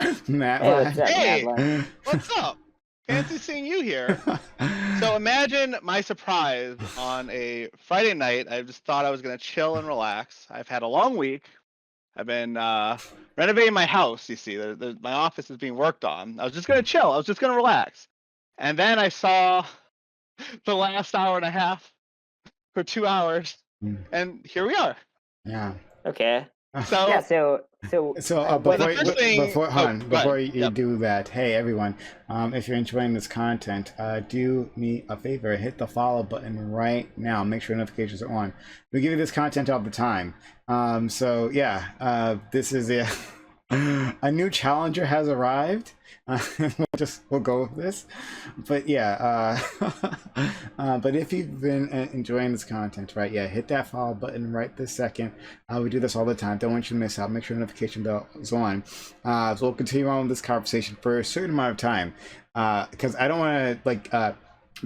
Hey, Madlad. what's up, Hey, Madlad? what's up? Fancy seeing you here. So imagine my surprise on a Friday night. I just thought I was gonna chill and relax. I've had a long week. I've been renovating my house. You see, my office is being worked on. I was just gonna chill. I was just gonna relax, and then I saw the last hour and a half for 2 hours, and here we are. Yeah. Okay. So Yeah. So So what? the first thing. before Go you ahead. do that, hey everyone, if you're enjoying this content, do me a favor, hit the follow button right now. Make sure notifications are on. We give you this content all the time. So yeah, this is a new challenger has arrived. We'll go with this, but yeah. But if you've been enjoying this content, right? Yeah, hit that follow button right this second. We do this all the time. Don't want you to miss out. Make sure the notification bell is on. So we'll continue on with this conversation for a certain amount of time, because I don't want to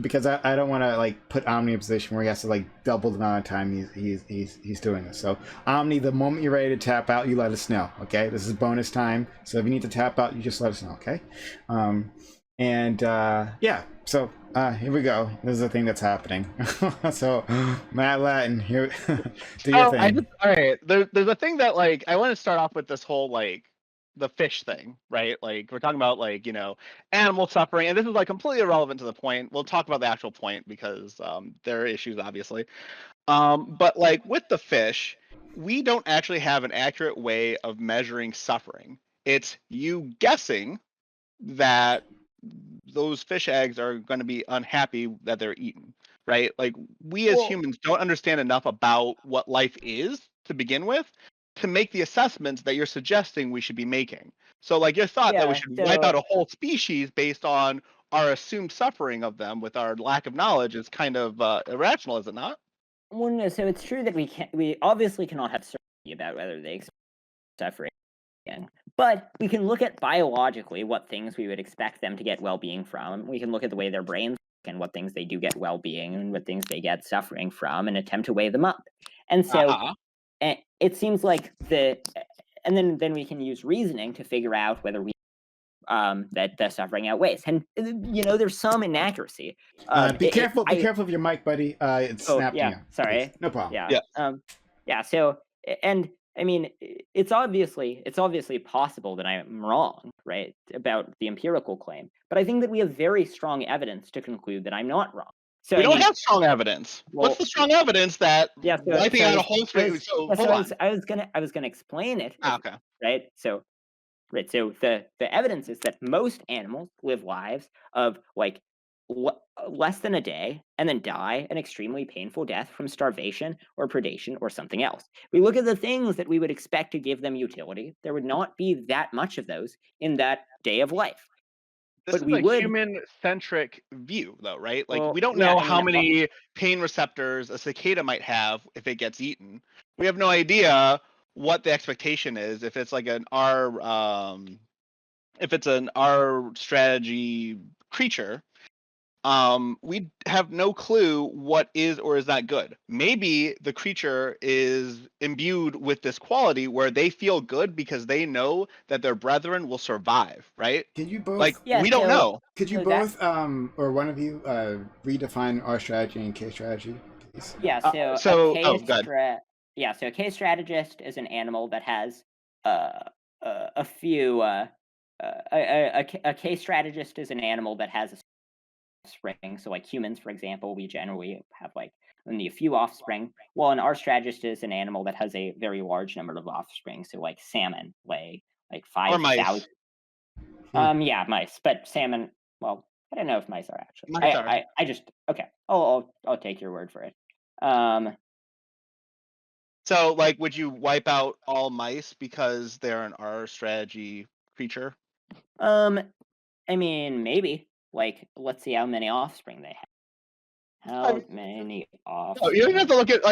because I don't want to put Omni in a position where he has to double the amount of time he's doing this. So Omni, the moment you're ready to tap out, you let us know. Okay, this is bonus time. So if you need to tap out, you just let us know. Okay, yeah. So here we go. This is the thing that's happening. So Matt Latin, here, do your thing. All right. There's a thing that I want to start off with this whole the fish thing, right? Like we're talking about animal suffering, and this is completely irrelevant to the point. We'll talk about the actual point because there are issues, obviously. But with the fish, we don't actually have an accurate way of measuring suffering. It's you guessing that those fish eggs are going to be unhappy that they're eaten, right? Like we as humans don't understand enough about what life is to begin with to make the assessments that you're suggesting we should be making. So your thought that we should wipe out a whole species based on our assumed suffering of them with our lack of knowledge is kind of irrational, is it not? Well, no. So it's true that we obviously cannot have certainty about whether they experience suffering, but we can look at biologically what things we would expect them to get well-being from. We can look at the way their brains work and what things they do get well-being and what things they get suffering from, and attempt to weigh them up. And so it seems like and then we can use reasoning to figure out whether we that the suffering outweighs. And there's some inaccuracy. Be careful of your mic, buddy. It's snapping. Yeah, sorry. Please. No problem. Yeah. So, and I mean, it's obviously possible that I am wrong, right, about the empirical claim. But I think that we have very strong evidence to conclude that I'm not wrong. So we don't have strong evidence. Well, what's the strong evidence that wiping out a whole species? I was gonna explain it. Okay. Right. So the evidence is that most animals live lives of less than a day and then die an extremely painful death from starvation or predation or something else. We look at the things that we would expect to give them utility. There would not be that much of those in that day of life. This is a human-centric view, though, right? We don't know how many pain receptors a cicada might have if it gets eaten. We have no idea what the expectation is if it's an R strategy creature. We have no clue what is or is not good. Maybe the creature is imbued with this quality where they feel good because they know that their brethren will survive, right? Can you both we don't know. Could you both or one of you redefine R strategy and K strategy, please? Yeah, so a K strategist is an animal that has a few a K strategist is an animal that has a offspring. So humans, for example, we generally have only a few offspring. While an R strategist is an animal that has a very large number of offspring. So salmon lay 5,000. Yeah, mice. But salmon, well, I don't know if mice are actually. I just okay. I'll take your word for it. So would you wipe out all mice because they're an R strategy creature? I mean, maybe. Let's see how many offspring they have. How many offspring? Oh, you don't have to look at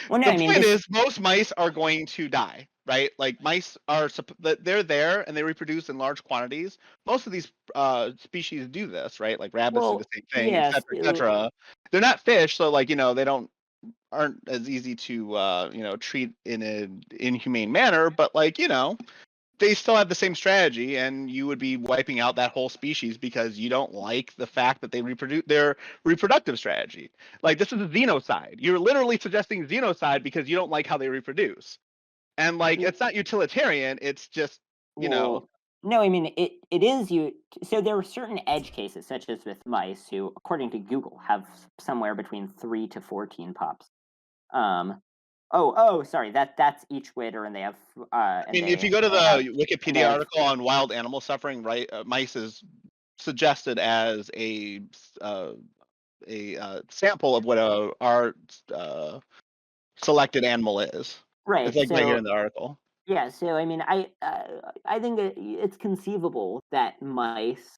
Well, no, the point is, most mice are going to die, right? Mice are they're there and they reproduce in large quantities. Most of these species do this, right? Rabbits do the same thing, etc. They're not fish, so they aren't as easy to treat in an inhumane manner. But they still have the same strategy, and you would be wiping out that whole species because you don't like the fact that they reproduce their reproductive strategy. Like, this is a xenocide. You're literally suggesting xenocide because you don't like how they reproduce. And like, it's not utilitarian. It's just, Well, no, I mean it is you. So there are certain edge cases, such as with mice, who, according to Google, have somewhere between 3 to 14 pups. Um, sorry, that's each litter, and they have I mean, if you go to they have the and they Wikipedia have article on wild animal suffering, right, mice is suggested as a sample of what our selected animal is. It's right. like right here So in the article. yeah, so I mean, I think it's conceivable that mice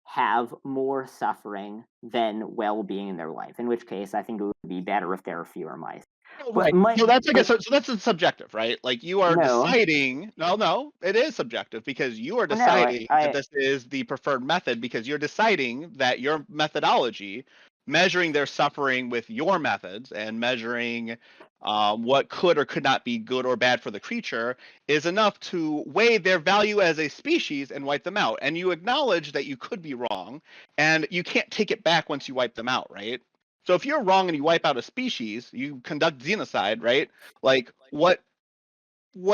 have more suffering than well-being in their life. In which case, I think it would be better if there are fewer mice. Oh, But right. my So that's like but so that's a subjective, right? Like, you are no, deciding. No, it is subjective because you are well, no, deciding that this is the preferred method because you're deciding that your methodology, measuring their suffering with your methods and measuring what could or could not be good or bad for the creature, is enough to weigh their value as a species and wipe them out. And you acknowledge that you could be wrong, and you can't take it back once you wipe them out, right? So if you're wrong and you wipe out a species, you conduct genocide, right? Like, what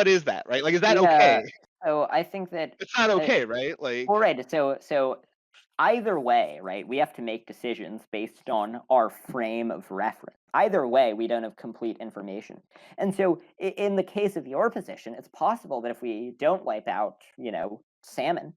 is that, right? Like, is that yeah. okay? So I think that It's not okay, right? Like, well, right. So either way, right, we have to make decisions based on our frame of reference. Either way, we don't have complete information. And so in the case of your position, it's possible that if we don't wipe out, salmon,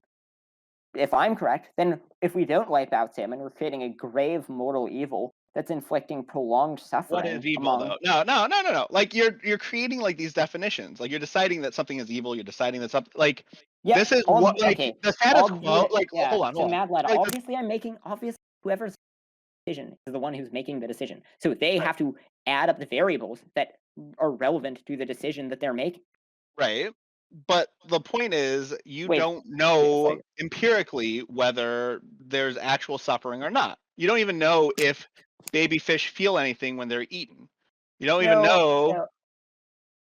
if I'm correct, then if we don't wipe out salmon, we're creating a grave mortal evil that's inflicting prolonged what is suffering evil among. though? No. Like, you're creating like these definitions. Like, you're deciding that something is evil. You're deciding that something, like, Yeah, this is what, like, okay. the status quo. Obvious, Like, yeah. hold on, So hold on. Mad Lad, Like, obviously whoever's decision is the one who's making the decision. So they right, have to add up the variables that are relevant to the decision that they're making. right. But the point is, you Wait, don't wait a know second. empirically whether there's actual suffering or not. You don't even know if baby fish feel anything when they're eaten. You don't even No, know. no.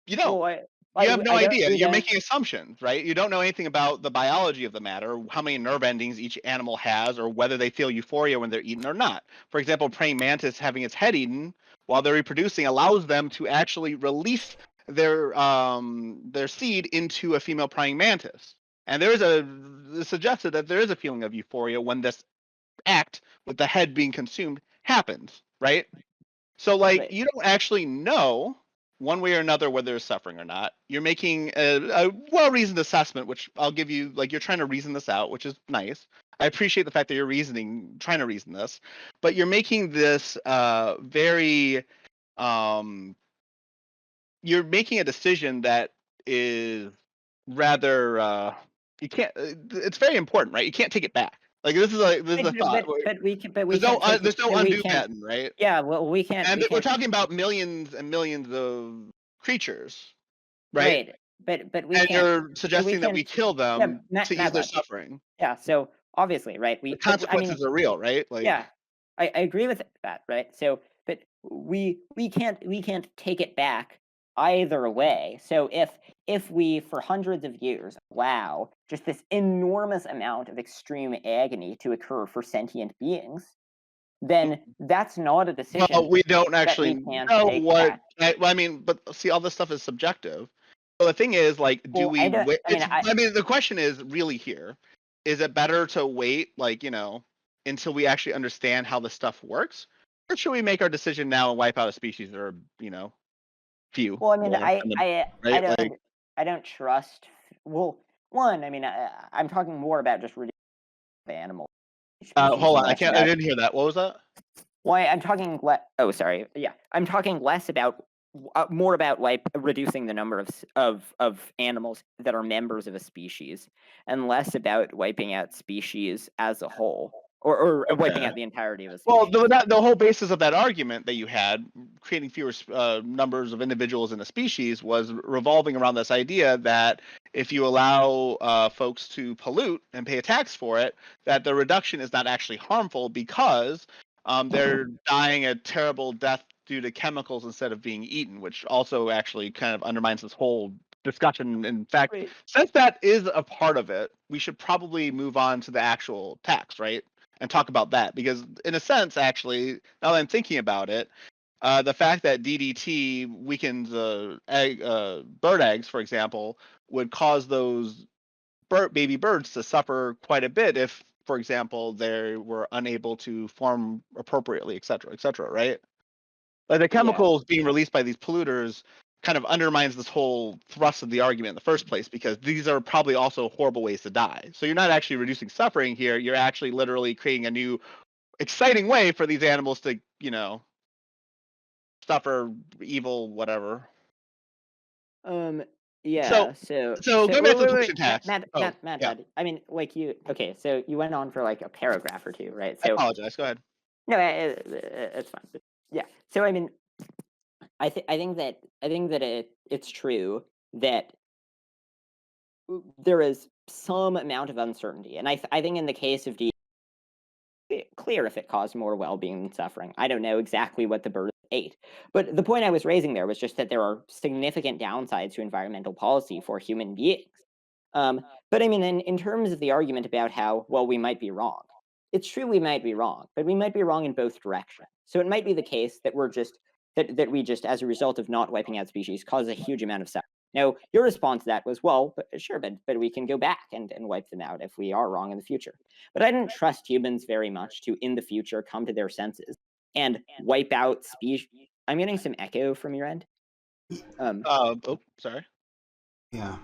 You don't. Well, You have no I don't. idea. We You're don't. making assumptions, right? You don't know anything about the biology of the matter, how many nerve endings each animal has, or whether they feel euphoria when they're eaten or not. For example, praying mantis having its head eaten while they're reproducing allows them to actually release their seed into a female praying mantis. And there is it's suggested that there is a feeling of euphoria when this act with the head being consumed happens, right? So, like, Right. you don't actually know one way or another whether there's suffering or not. You're making a well-reasoned assessment, which I'll give you. Like, you're trying to reason this out, which is nice. I appreciate the fact that you're trying to reason this, but you're making this very you're making a decision that is rather you can't. It's very important, right? You can't take it back. Like, this is a thought. But we can't take it. There's no But we undo can't. button, right? Yeah. Well, we can't. And We we're can't. talking about millions and millions of creatures, right? Right. But we And can't. you're But we suggesting that we can't. kill Yeah. them to ease Mad their Lad. suffering. Yeah. So obviously, right. The But I mean, consequences are real, right? Like, yeah, I agree with that, right? So, but we can't take it back either way. So if we for hundreds of years allow just this enormous amount of extreme agony to occur for sentient beings, then that's not a well, decision we don't that we actually can't know take what. back. I mean, but see, all this stuff is subjective. So the thing is, like, do Well, I we don't. wait? I mean, I mean, the question is really here: is it better to wait, like, until we actually understand how the stuff works, or should we make our decision now and wipe out a species or few well, I mean, more, I right? Like, don't trust. Well, one, I mean, I'm talking more about just reducing the animal species hold and on, less I about. didn't hear that. What was that? Why I'm talking oh, sorry. Yeah, I'm talking less about more about like reducing the number of animals that are members of a species, and less about wiping out species as a whole, or wiping Okay. out the entirety of a Well, species. the whole basis of that argument that you had, creating fewer numbers of individuals in a species, was revolving around this idea that if you allow folks to pollute and pay a tax for it, that the reduction is not actually harmful because they're dying a terrible death due to chemicals instead of being eaten, which also actually kind of undermines this whole discussion. In fact, Right. since that is a part of it, we should probably move on to the actual tax, right? And talk about that because, in a sense, actually, now that I'm thinking about it, the fact that DDT weakens bird eggs, for example, would cause those baby birds to suffer quite a bit if, for example, they were unable to form appropriately, et cetera, right? Like the Yeah. chemicals being released by these polluters kind of undermines this whole thrust of the argument in the first place because these are probably also horrible ways to die. So you're not actually reducing suffering here. You're actually literally creating a new exciting way for these animals to, suffer evil, whatever. Um, So, yeah, so so so going wait, back to the wait, wait, pollution tax. Oh, yeah. Matt, I mean, like you okay, so you went on for like a paragraph or two, right? I So apologize. Go ahead. no, it's fine. But yeah. So I mean, I think that it's true that there is some amount of uncertainty, and I think in the case of clear if it caused more well-being than suffering. I don't know exactly what the bird ate, but the point I was raising there was just that there are significant downsides to environmental policy for human beings. Um, but I mean, in terms of the argument about how well we might be wrong, it's true we might be wrong, but we might be wrong in both directions. So it might be the case that that we just, as a result of not wiping out species, cause a huge amount of suffering. Now, your response to that was, well, but sure, but we can go back and wipe them out if we are wrong in the future. But I didn't trust humans very much to, in the future, come to their senses and wipe out species. I'm getting some echo from your end. Um, Oh, sorry. Yeah.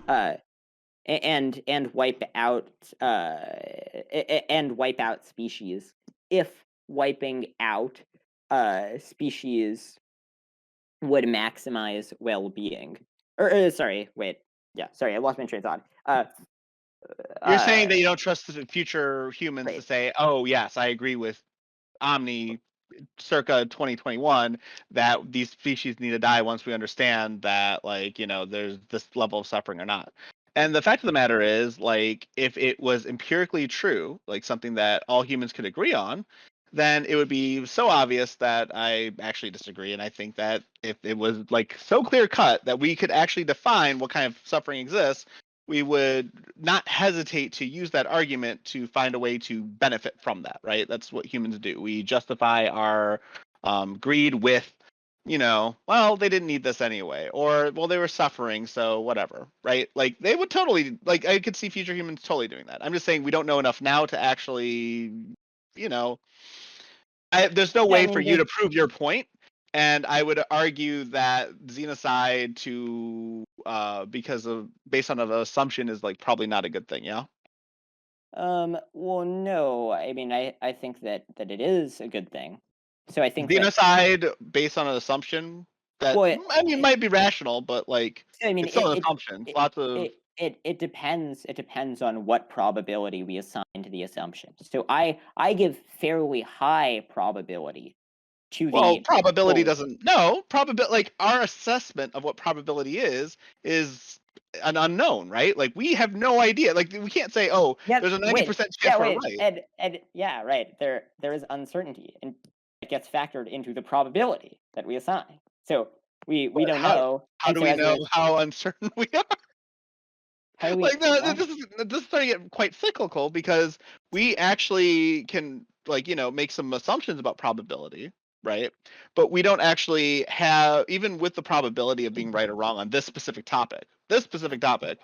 and wipe out and wipe out species if wiping out species would maximize well-being. Sorry, wait. Yeah, sorry, I lost my train of thought. You're saying Uh, that you don't trust the future humans to right. say, "Oh, yes, I agree with Omni circa 2021 that these species need to die once we understand that there's this level of suffering or not." And the fact of the matter is, like, if it was empirically true, like something that all humans could agree on, then it would be so obvious that I actually disagree. And I think that if it was like so clear cut that we could actually define what kind of suffering exists, we would not hesitate to use that argument to find a way to benefit from that, right? That's what humans do. We justify our greed with, well, they didn't need this anyway, or well, they were suffering, so whatever, right? Like they would totally, like I could see future humans totally doing that. I'm just saying we don't know enough now to actually, you know, there's no Yeah, I way for mean, you they to prove your point, and I would argue that xenocide to because of based on an assumption is like probably not a good thing. Yeah, well, no. I mean, I think that it is a good thing. So I think that, xenocide based on an assumption that well, I mean might be rational, but like I mean, it's still an assumption. Lots of it depends. It depends on what probability we assign to the assumption. So I give fairly high probability to well, the probability well, doesn't no probability like our assessment of what probability is an unknown, right? Like we have no idea. Like we can't say, oh, yeah, there's a wait, 90% chance yeah, we're wait, right. and yeah, right. There is uncertainty, and it gets factored into the probability that we assign. So we But don't know, how and do so we as know a how uncertain we are? how do we Like no, what? this is starting to get quite cyclical because we actually can like make some assumptions about probability, right? But we don't actually have even with the probability of being right or wrong on this specific topic. This specific topic,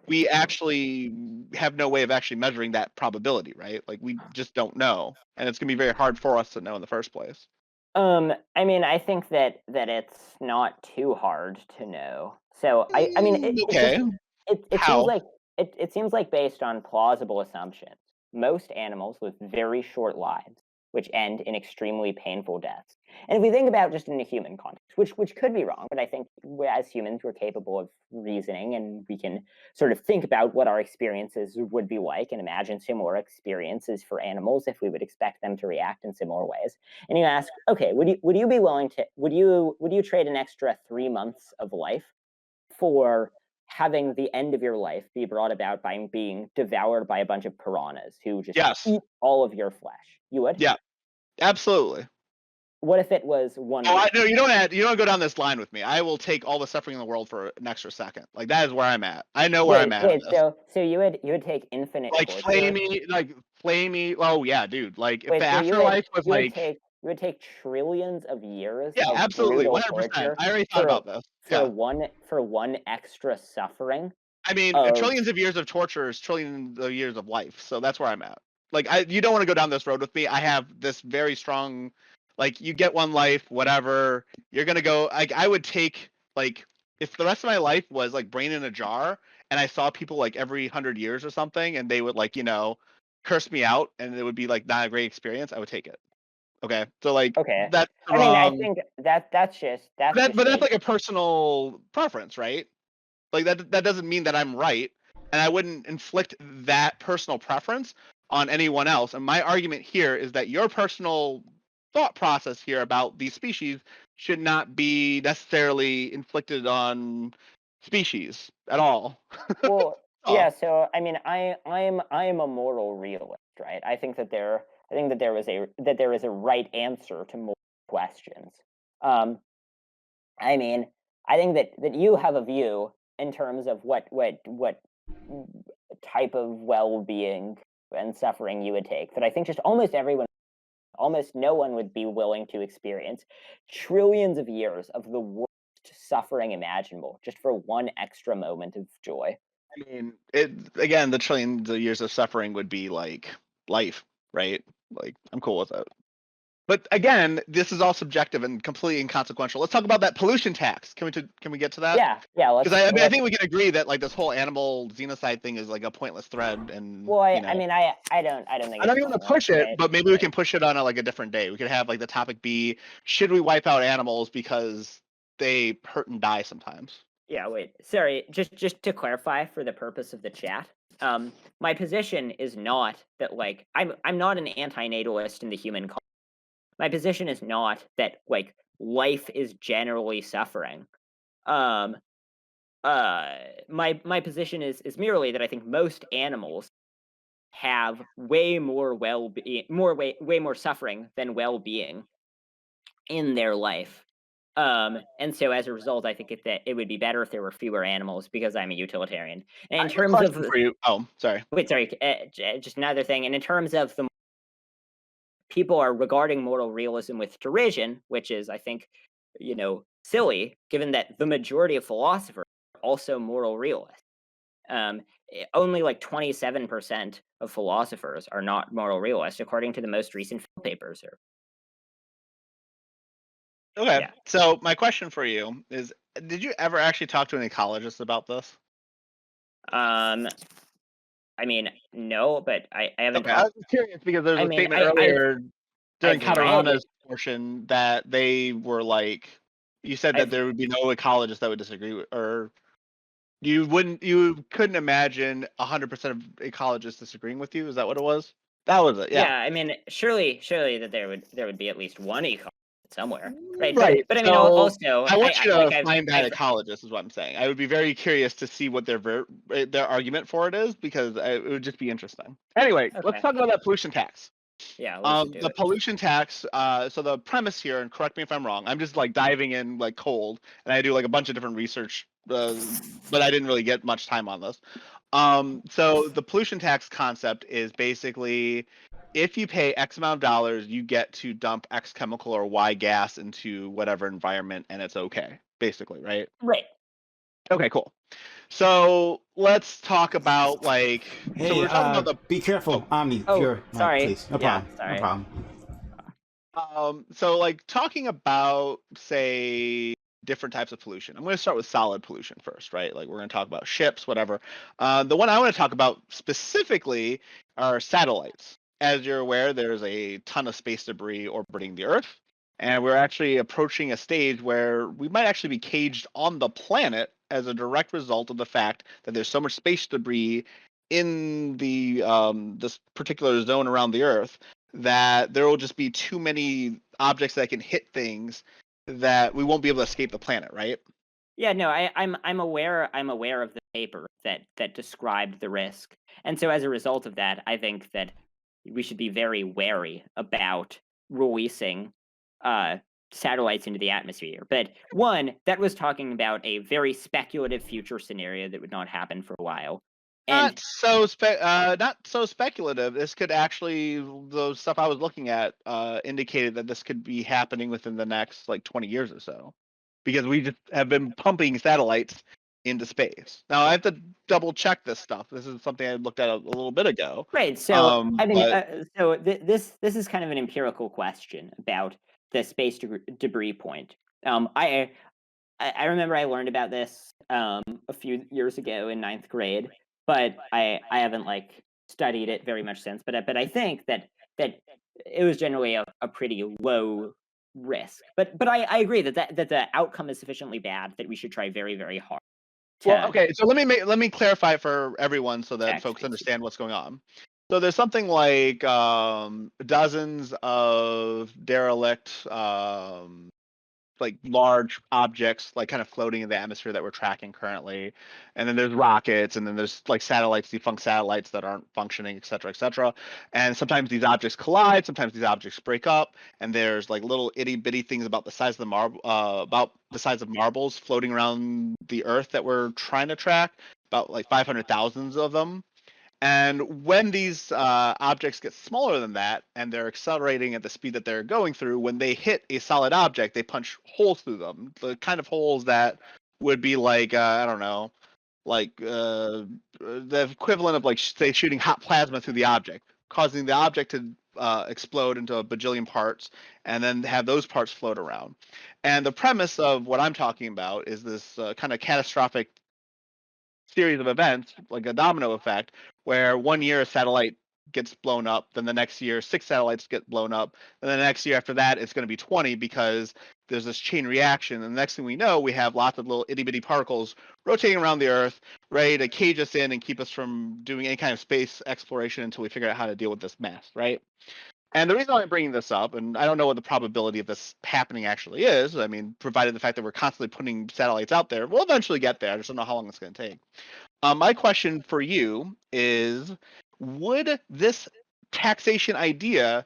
we actually have no way of actually measuring that probability, right? Like we just don't know, and it's gonna be very hard for us to know in the first place. I mean, I think that it's not too hard to know. So I mean, it just Okay, it seems how? like it seems like based on plausible assumptions, most animals live very short lives, which end in extremely painful deaths. And if we think about just in a human context, which could be wrong, but I think as humans we're capable of reasoning and we can sort of think about what our experiences would be like and imagine similar experiences for animals if we would expect them to react in similar ways. And you ask, okay, would you be willing to would you trade an extra 3 months of life for having the end of your life be brought about by being devoured by a bunch of piranhas who just Yes. eat all of your flesh? You would? Yeah. Absolutely. what if it was 1 Oh, week? no, you don't go down this line with me. I will take all the suffering in the world for an extra second. Like that is where I'm at. I know where I'm at on Wait, this. so you would take infinite torture? Like flame me. Oh yeah, dude. Like if the Wait, so afterlife was like, you would take trillions of years yeah, of absolutely, brutal 100%. torture I already thought about this. Yeah. for one extra suffering I mean, of trillions of years of torture is trillions of years of life. So that's where I'm at. Like, you don't want to go down this road with me. I have this very strong, like, you get one life, whatever. You're gonna go. Like, I would take like if the rest of my life was like brain in a jar, and I saw people like every 100 years or something, and they would like curse me out, and it would be like not a great experience. I would take it. Okay, so like okay. that's I mean, I wrong. think that's just But that's a like a personal preference, right? Like that doesn't mean that I'm right, and I wouldn't inflict that personal preference on anyone else. And my argument here is that your personal thought process here about these species should not be necessarily inflicted on species at all. well, Oh, yeah. So I mean, I'm a moral realist, right? I think that there is a right answer to moral questions. Um, I mean, I think that you have a view in terms of what type of well-being and suffering you would take that I think just almost no one would be willing to experience trillions of years of the worst suffering imaginable just for one extra moment of joy. I mean, it again, the trillions of years of suffering would be like life, right? Like I'm cool with it. But again, this is all subjective and completely inconsequential. Let's talk about that pollution tax. Can we get to that? Yeah. Because I mean, I think we can agree that like this whole animal xenocide thing is like a pointless thread, and Well, I mean, I don't think I it's don't even want to pointless, push it, right? but maybe we can push it on like a different day. We could have like the topic be: should we wipe out animals because they hurt and die sometimes? Yeah, wait. Sorry, just to clarify for the purpose of the chat. My position is not that like I'm not an anti-natalist in the human culture. My position is not that like life is generally suffering. Um my position is merely that I think most animals have way more well-being, way more suffering than well-being in their life. And so as a result, I think that it would be better if there were fewer animals because I'm a utilitarian. And I in have a terms of question for you. Oh, sorry. wait, sorry, just another thing. And in terms of the people are regarding moral realism with derision, which is, I think, silly, given that the majority of philosophers are also moral realists. Only like 27% of philosophers are not moral realists, according to the most recent field papers. Okay, Yeah. so my question for you is: did you ever actually talk to an ecologist about this? Um, I mean, no, but I haven't Okay, I talked. was just curious because there was I a mean, statement earlier during I've read, Katarana's portion that they were like, you said that I've there would be no ecologist that would disagree with, or you couldn't imagine 100% of ecologists disagreeing with you. Is that what it was? That was it. Yeah. yeah. I mean, surely that there would be at least one eco somewhere, right? Right. But I mean, So also, I want you to I've find that ecologist, is what I'm saying. I would be very curious to see what their argument for it is because it would just be interesting. Anyway, let's okay, talk about that pollution tax. yeah, let's do The it. pollution tax. So the premise here, and correct me if I'm wrong. I'm just like diving in like cold, and I do like a bunch of different research, but I didn't really get much time on this. So the pollution tax concept is basically if you pay X amount of dollars, you get to dump X chemical or Y gas into whatever environment, and it's okay, basically, right? Right. Okay, cool. So let's talk about like. So we Hey, were talking about the. be Oh, careful, Omni, if Oh, you're like, sorry. please. No Yeah, problem. No sorry. problem. So like talking about say different types of pollution. I'm going to start with solid pollution first, right? Like we're going to talk about ships, whatever. The one I want to talk about specifically are satellites. As you're aware, there's a ton of space debris orbiting the Earth, and we're actually approaching a stage where we might actually be caged on the planet as a direct result of the fact that there's so much space debris in the this particular zone around the Earth that there will just be too many objects that can hit things that we won't be able to escape the planet, right? Yeah, no, I'm aware of the paper that described the risk. And so as a result of that, I think that we should be very wary about releasing satellites into the atmosphere. But one, that was talking about a very speculative future scenario that would not happen for a while. And Not so speculative. This could actually, the stuff I was looking at indicated that this could be happening within the next like 20 years or so, because we just have been pumping satellites into space. Now I have to double check this stuff. This is something I looked at a little bit ago. right, so I mean, But this is kind of an empirical question about the space debris point. I remember I learned about this a few years ago in ninth grade, but I haven't like studied it very much since. But I think that it was generally a pretty low risk. But I agree that the outcome is sufficiently bad that we should try very, very hard well, to okay. So let me clarify for everyone so that protect folks space. understand what's going on. So there's something like dozens of derelict like large objects like kind of floating in the atmosphere that we're tracking currently, and then there's rockets, and then there's like satellites, defunct satellites that aren't functioning, et cetera, et cetera. And sometimes these objects collide, sometimes these objects break up, and there's like little itty bitty things about the size of the about the size of marbles floating around the earth that we're trying to track, about like 500,000 of them. And when these objects get smaller than that, and they're accelerating at the speed that they're going through, when they hit a solid object, they punch holes through them. The kind of holes that would be like, I don't know, like the equivalent of like, say, shooting hot plasma through the object, causing the object to explode into a bajillion parts, and then have those parts float around. And the premise of what I'm talking about is this kind of catastrophic series of events, like a domino effect, where one year a satellite gets blown up, then the next year 6 satellites get blown up, and then the next year after that it's going to be 20, because there's this chain reaction. And the next thing we know, we have lots of little itty bitty particles rotating around the Earth, ready to cage us in and keep us from doing any kind of space exploration until we figure out how to deal with this mess, right? And the reason I'm bringing this up, and I don't know what the probability of this happening actually is, I mean, provided the fact that we're constantly putting satellites out there, we'll eventually get there. I just don't know how long it's going to take. My question for you is, would this taxation idea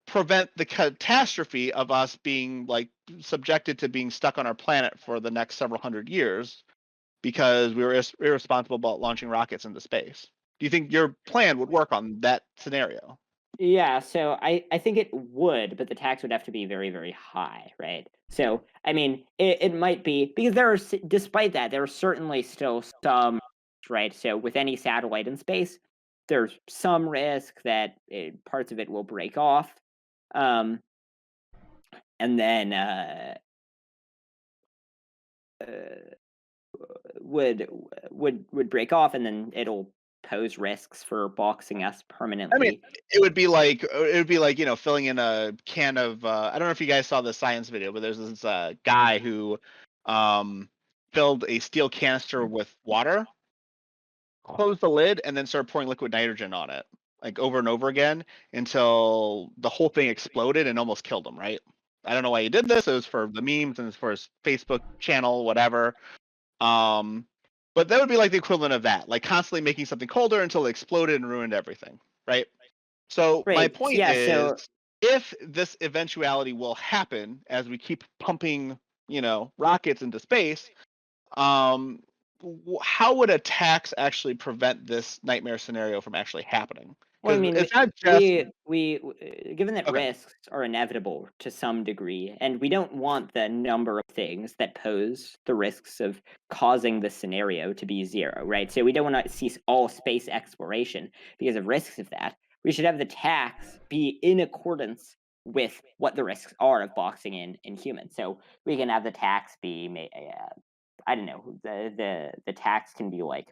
prevent the catastrophe of us being like subjected to being stuck on our planet for the next several hundred years because we were irresponsible about launching rockets into space? Do you think your plan would work on that scenario? Yeah, so I think it would, but the tax would have to be very, very high, right? So, I mean, it might be because despite that, there are certainly still some, right? So, with any satellite in space, there's some risk that parts of it will break off, um, and then uh, would would break off, and then it'll pose risks for boxing us I mean, permanently. it would be like filling in a can of. I don't know if you guys saw the science video, but there's this guy who um, filled a steel canister with water, closed the lid, and then started pouring liquid nitrogen on it, like over and over again, until the whole thing exploded and almost killed him. Right? I don't know why he did this. It was for the memes and it's for his Facebook channel, whatever. Um, but that would be like the equivalent of that, like constantly making something colder until it exploded and ruined everything. Right? So my Right. point Yeah. is, So if this eventuality will happen as we keep pumping, rockets into space, um, how would a tax actually prevent this nightmare scenario from actually happening? well, I Because mean, it's not just given that okay. risks are inevitable to some degree, and we don't want the number of things that pose the risks of causing the scenario to be zero, right? So we don't want to cease all space exploration because of risks of that. We should have the tax be in accordance with what the risks are of boxing in humans. So we can have the tax be, I don't know, the tax can be like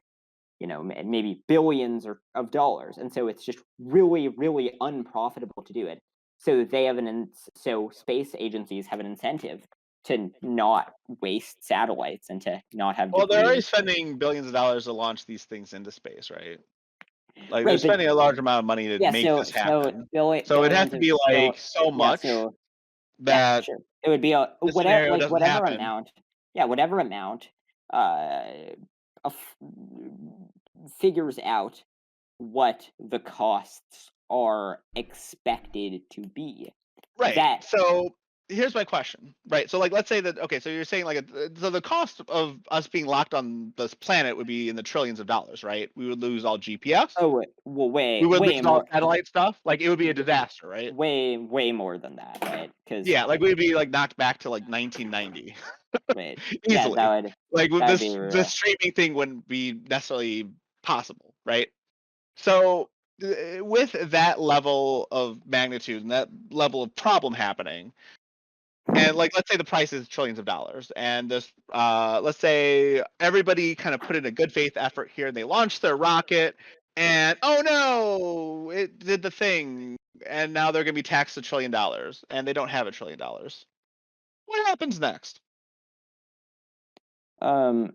maybe billions of dollars, and so it's just really, really unprofitable to do it. So they have so space agencies have an incentive to not waste satellites and to not have Well, they're already debris. spending billions of dollars to launch these things into space, right? Like they're Right, but spending a large amount of money to yeah, make so this happen. So it'd have billions to of be like so yeah, much so yeah, that sure. It would be a the whatever scenario like doesn't whatever happen. amount, yeah, whatever amount uh of figures out what the costs are expected to be. Right. That So here's my question, right? So like, let's say that, okay, so you're saying like, so the cost of us being locked on this planet would be in the trillions of dollars, right? We would lose all GPS. Oh, well, We would way lose all more, satellite stuff. Like it would be a disaster, right? way more than that, right? Because Yeah, like we'd be like knocked back to like 1990 wait, yeah, easily. Like with that would be this streaming thing wouldn't be necessarily possible, right? So with that level of magnitude and that level of problem happening, and like let's say the price is trillions of dollars, and this let's say everybody kind of put in a good faith effort here, and they launched their rocket, and oh no, it did the thing, and now they're going to be taxed $1 trillion, and they don't have $1 trillion. What happens next? um.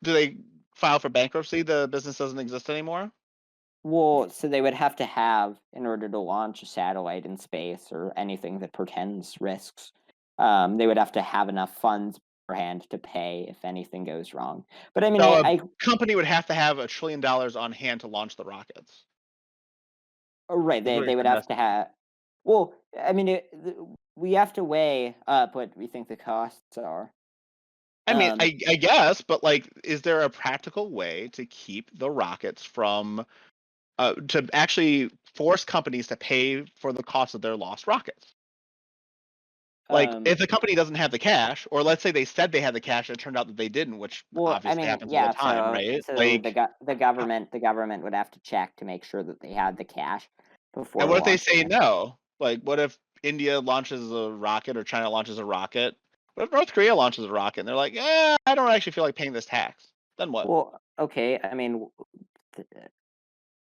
Do they file for bankruptcy? The business doesn't exist anymore? Well, so they would have to have, in order to launch a satellite in space or anything that pretends risks, they would have to have enough funds beforehand to pay if anything goes wrong. But I mean, So a company would have to have $1 trillion on hand to launch the rockets. oh, right, Is what they you're would have to suggesting. have. Well, I mean, we have to weigh up what we think the costs are. I mean, Um, I guess, but like, is there a practical way to keep the rockets from to actually force companies to pay for the cost of their lost rockets? Like, um, if the company doesn't have the cash, or let's say they said they had the cash and it turned out that they didn't, which well, I obviously mean, happens all the yeah. time, right? So Like, the government would have to check to make sure that they had the cash and before what if they launching say it. no? Like, what if India launches a rocket or China launches a rocket? What if North Korea launches a rocket and they're like, yeah, I don't actually feel like paying this tax? Then what? Well, okay. I mean, th-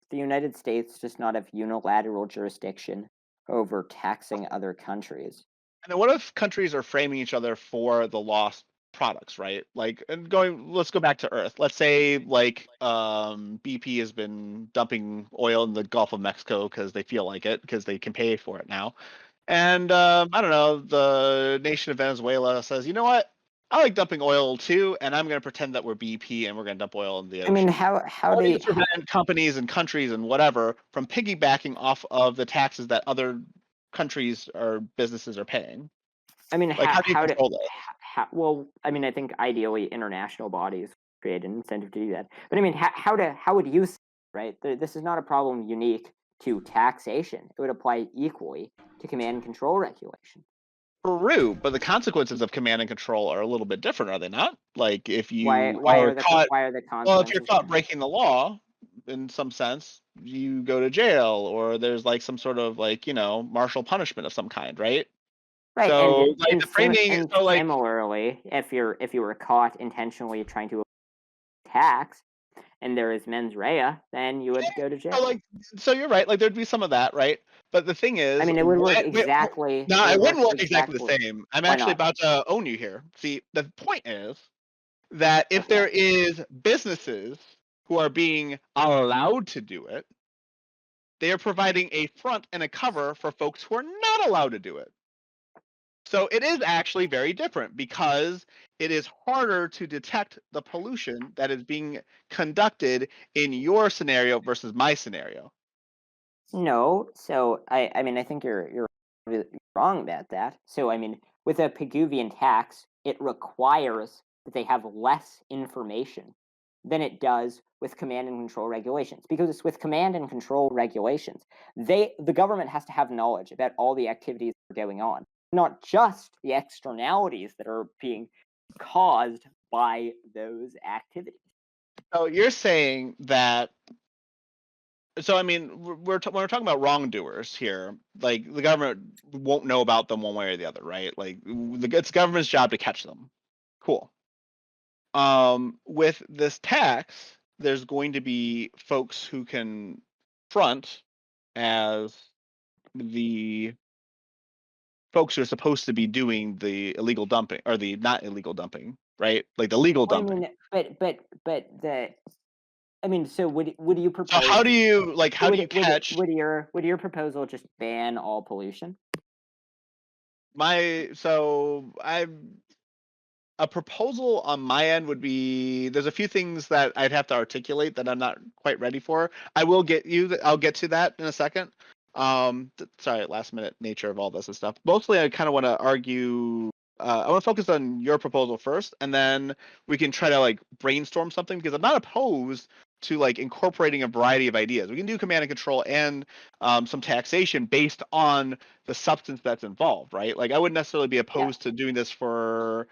the United States does not have unilateral jurisdiction over taxing other countries. And then what if countries are framing each other for the lost products, right? Like, and let's go back to Earth. Let's say like BP has been dumping oil in the Gulf of Mexico because they feel like it, because they can pay for it now. And I don't know, the nation of Venezuela says, you know what? I like dumping oil too, and I'm going to pretend that we're BP and we're going to dump oil in the I mean, ocean. how How do you do prevent companies and countries and whatever from piggybacking off of the taxes that other countries or businesses are paying? I mean, Like, how do you how do control that? well, I mean, I think ideally international bodies create an incentive to do that. But I mean, how would you right? This is not a problem unique to taxation. It would apply equally to command and control regulation. True, but the consequences of command and control are a little bit different, are they not? Like, if you are caught, why are the well, if you're consequences caught different? breaking the law, in some sense, you go to jail, or there's like some sort of like, martial punishment of some kind, right? Right, So, like the framing, and so like, similarly, if you were caught intentionally trying to tax, and there is mens rea, then you would go to so jail. like, so you're right. Like, there'd be some of that, right? But the thing I is, mean, no, it I would work wouldn't look exactly exactly. the same. I'm Why actually not? about to own you here. See, the point is that if Okay. there is businesses who are being allowed to do it, they are providing a front and a cover for folks who are not allowed to do it. So it is actually very different because it is harder to detect the pollution that is being conducted in your scenario versus my scenario. No, so I mean, I think you're really wrong about that. So I mean, with a Pigouvian tax, it requires that they have less information than it does with command and control regulations. Because with command and control regulations, the government has to have knowledge about all the activities that are going on, not just the externalities that are being caused by those activities. So you're saying that. So I mean, when we're talking about wrongdoers here, like the government won't know about them one way or the other, right? Like it's the government's job to catch them. Cool. With this tax, there's going to be folks who can front as the folks who are supposed to be doing the illegal dumping or the not illegal dumping, right? Like the legal Well, I dumping. mean, but the I mean, so would you So how propose do you like how do you catch would your proposal just ban all pollution? I a proposal on my end would be there's a few things that I'd have to articulate that I'm not quite ready for. I'll get to that in a second. Sorry, last minute nature of all this and stuff. Mostly, I kind of want to argue. I want to focus on your proposal first, and then we can try to like brainstorm something because I'm not opposed to like incorporating a variety of ideas. We can do command and control and some taxation based on the substance that's involved, right? Like I wouldn't necessarily be Yeah. opposed to doing this for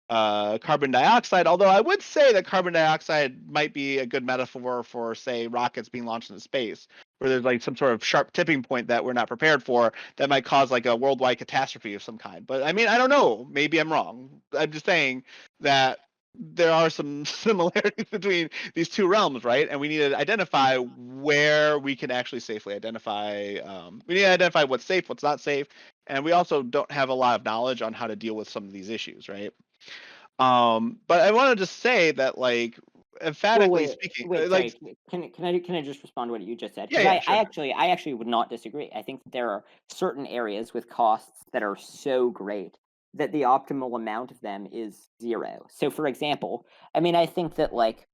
carbon dioxide, although I would say that carbon dioxide might be a good metaphor for, say, rockets being launched into space, where there's like some sort of sharp tipping point that we're not prepared for that might cause like a worldwide catastrophe of some kind. But I mean, I don't know. Maybe I'm wrong. I'm just saying that there are some similarities between these two realms, right? And we need to identify where we can actually safely identify. We need to identify what's safe, what's not safe, and we also don't have a lot of knowledge on how to deal with some of these issues, right? But I wanted to say that, like, Well, emphatically speaking, sorry. like, Can I just respond to what you just said? yeah, Because yeah, I sure. actually would not disagree. I think that there are certain areas with costs that are so great that the optimal amount of them is 0. So, for example, I mean, I think that like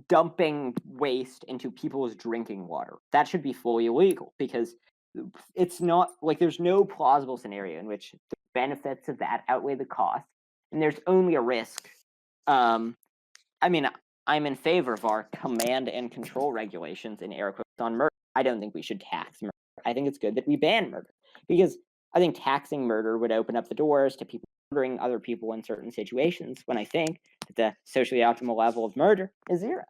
dumping waste into people's drinking water, that should be fully illegal because it's not like there's no plausible scenario in which the benefits of that outweigh the cost, and there's only a risk. Um, I mean, I'm in favor of our command and control regulations in air quotes on murder. I don't think we should tax murder. I think it's good that we ban murder because I think taxing murder would open up the doors to people murdering other people in certain situations when I think that the socially optimal level of murder is 0.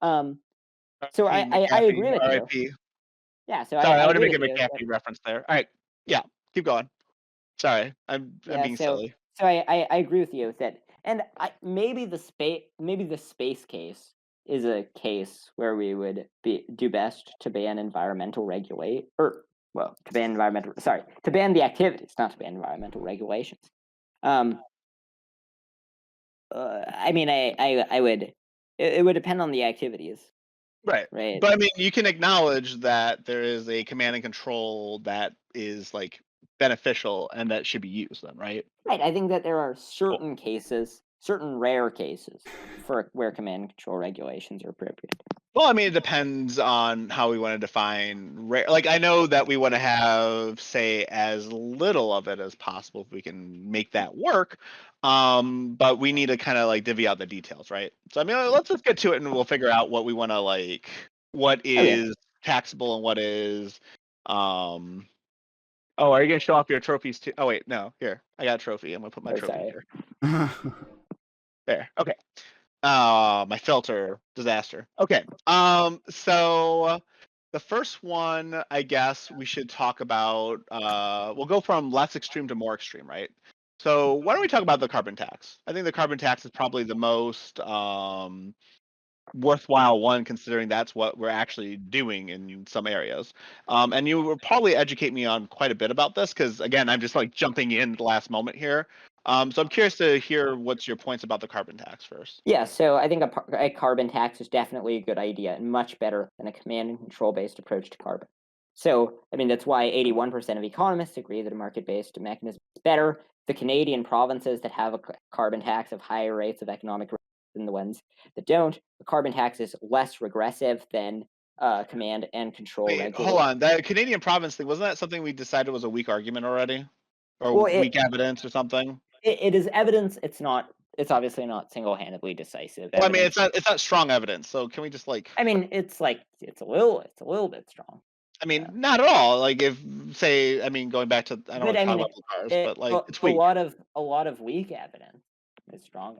Um, so R.I.P. I McAfee. agree with you. R.I.P. Yeah, so Sorry, I I want to agree make a with you that McAfee reference there. All right, yeah, keep going. Sorry, I'm yeah, being silly. so I agree with you that, and maybe the space case is a case where we would do best to ban environmental regulate or well to ban the activities, not to ban environmental regulations. Um, I mean, I would it would depend on the activities, Right. right? But I mean, you can acknowledge that there is a command and control that is like beneficial and that should be used then, right? Right. I think that there are Cool. certain cases, certain rare cases, for where command and control regulations are appropriate. Well, I mean, it depends on how we want to define rare. Like, I know that we want to have, say, as little of it as possible if we can make that work. But we need to kind of like divvy out the details, right? So, I mean, let's just get to it and we'll figure out what we want to like, what Okay. is taxable and what is. Um, oh, are you gonna show off your trophies too? Oh wait, no. Here, I got a trophy. I'm gonna put my Oh, trophy sorry. here. There. Okay. My filter disaster. Okay. So the first one, I guess we should talk about. We'll go from less extreme to more extreme, right? So why don't we talk about the carbon tax? I think the carbon tax is probably the most worthwhile one, considering that's what we're actually doing in some areas. And you will probably educate me on quite a bit about this because, again, I'm just like jumping in at the last moment here. So I'm curious to hear what's your points about the carbon tax first. Yeah, so I think a carbon tax is definitely a good idea and much better than a command and control based approach to carbon. So, I mean, that's why 81% of economists agree that a market based mechanism is better. The Canadian provinces that have a carbon tax have higher rates of economic growth than the ones that don't. The carbon tax is less regressive than command and control Wait, hold regulation. on. That Canadian province thing, wasn't that something we decided was a weak argument already? Or Well, weak evidence or something? it is evidence. It's not. It's obviously not single handedly decisive Well, I mean, evidence. it's not strong evidence. So can we just like, I mean, it's like it's a little bit strong. I mean, not at all. Like if say, I mean, going back to, I don't But want to I talk mean, about the cars, but like it's a weak. lot of weak evidence is strong.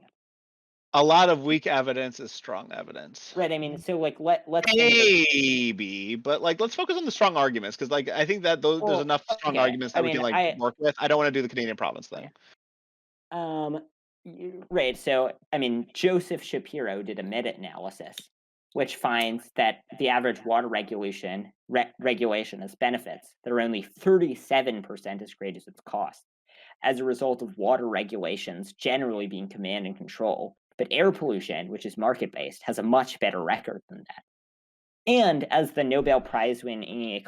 A lot of weak evidence is strong evidence. Right. I mean, so like let's think of it. Maybe, but like let's focus on the strong arguments because like I think that there's Well, enough strong okay. arguments I that we mean, can like work with. I don't want to do the Canadian province yeah. thing. Um, right. So I mean, Joseph Shapiro did a meta-analysis, which finds that the average water regulation has benefits that are only 37% as great as its costs, as a result of water regulations generally being command and control. But air pollution, which is market based, has a much better record than that. And as the Nobel Prize winning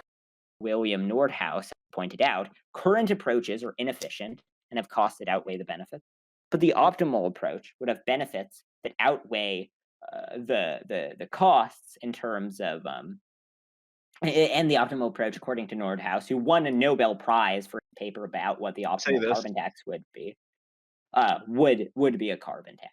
William Nordhaus pointed out, current approaches are inefficient and have costs that outweigh the benefits. But the optimal approach would have benefits that outweigh the costs in terms of and the optimal approach, according to Nordhaus, who won a Nobel Prize for a paper about what the Say optimal this. carbon tax would be, would be a carbon tax.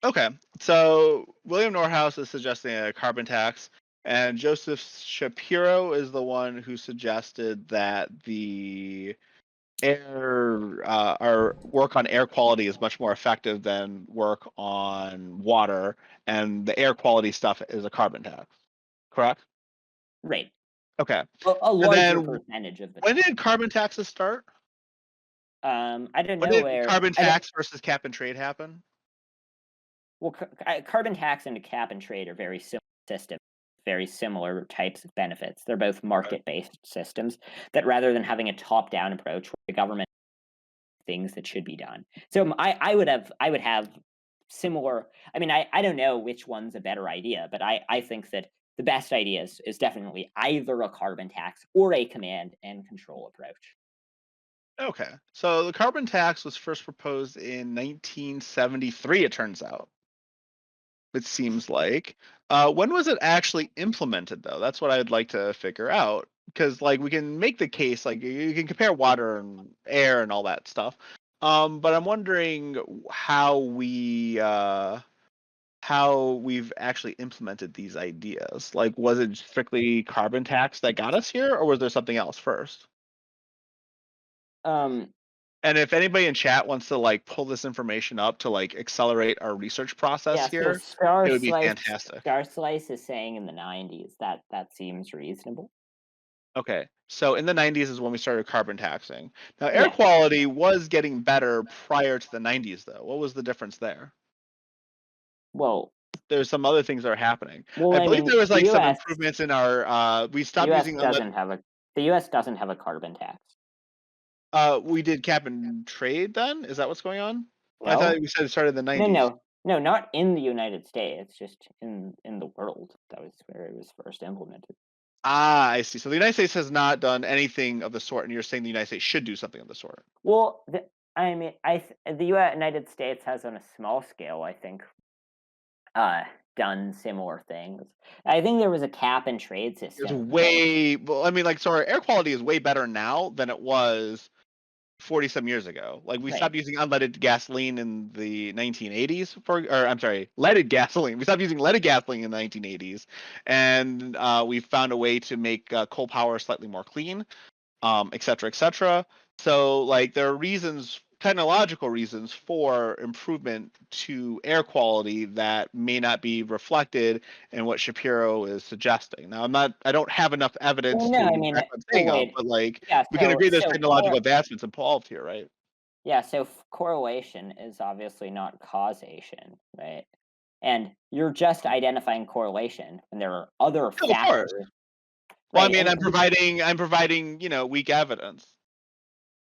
Okay, so William Nordhaus is suggesting a carbon tax, and Joseph Shapiro is the one who suggested that the our work on air quality is much more effective than work on water, and the air quality stuff is a carbon tax. Correct? Right. Okay. A And larger then percentage of the when time. did carbon taxes start? I don't When know did where. carbon I don't, tax versus cap and trade happen? well, carbon tax and cap and trade are very similar systems, very similar types of benefits. They're both Okay. market-based systems that, rather than having a top-down approach where the government things that should be done. So I would have similar. I mean, I don't know which one's a better idea, but I think that the best idea is definitely either a carbon tax or a command and control approach. Okay. So the carbon tax was first proposed in 1973, it turns out. It seems like. When was it actually implemented, though? That's what I'd like to figure out. Because, like, we can make the case, like, you can compare water and air and all that stuff. But I'm wondering how we've actually implemented these ideas. Like, was it strictly carbon tax that got us here, or was there something else first? Um, And if anybody in chat wants to like pull this information up to like accelerate our research process yeah. So here, it would be fantastic. Star Slice is saying in the '90s. That seems reasonable. Okay. So in the 90s is when we started carbon taxing. Now air Yeah. quality was getting better prior to the 90s though. What was the difference there? Well, There's some other things that are happening. well. I I believe mean, there was like some improvements in our we stopped U.S. using doesn't have a the U.S. doesn't have a carbon tax. we did cap and trade then? Is that what's going on? I thought No, we said it started in the no, 90s. no, no, not in the United States. Just in the world. That was where it was first implemented. Ah, I see. So the United States has not done anything of the sort, and you're saying the United States should do something of the sort. Well, I mean, the United States has, on a small scale, I think, uh, done similar things. I think there was a cap and trade It's system that was way well, I mean, like, so our air quality is way better now than it was 40 some years ago. Like we right. stopped using unleaded gasoline in the 1980s or I'm sorry, leaded gasoline. We stopped using leaded gasoline in the 1980s, and we found a way to make coal power slightly more clean, et cetera, et cetera. So, like, there are reasons, technological reasons for improvement to air quality that may not be reflected in what Shapiro is suggesting. Now, I don't have enough evidence Well, no, to I mean, back what I'm saying well, up, wait, but like, yeah. we can agree there's So technological advancements involved here, right? yeah, so correlation is obviously not causation, right? And you're just identifying correlation, and there are other No, of course. factors, Well, I right? mean, And I'm providing, weak evidence.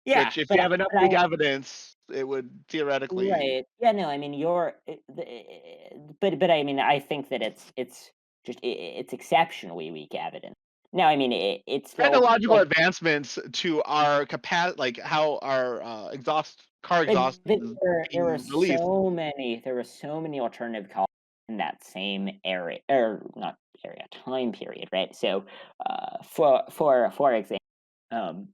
yeah, Which, if you have enough but weak I evidence, it would theoretically. right. Yeah, no, I mean, but I mean, I think that it's just it's exceptionally weak evidence. No, I mean, it's still Technological like, advancements to our capacity, like how our car but exhaust is being released. there were so many alternative causes in that same area, or not area, time period, right? So, for example, um,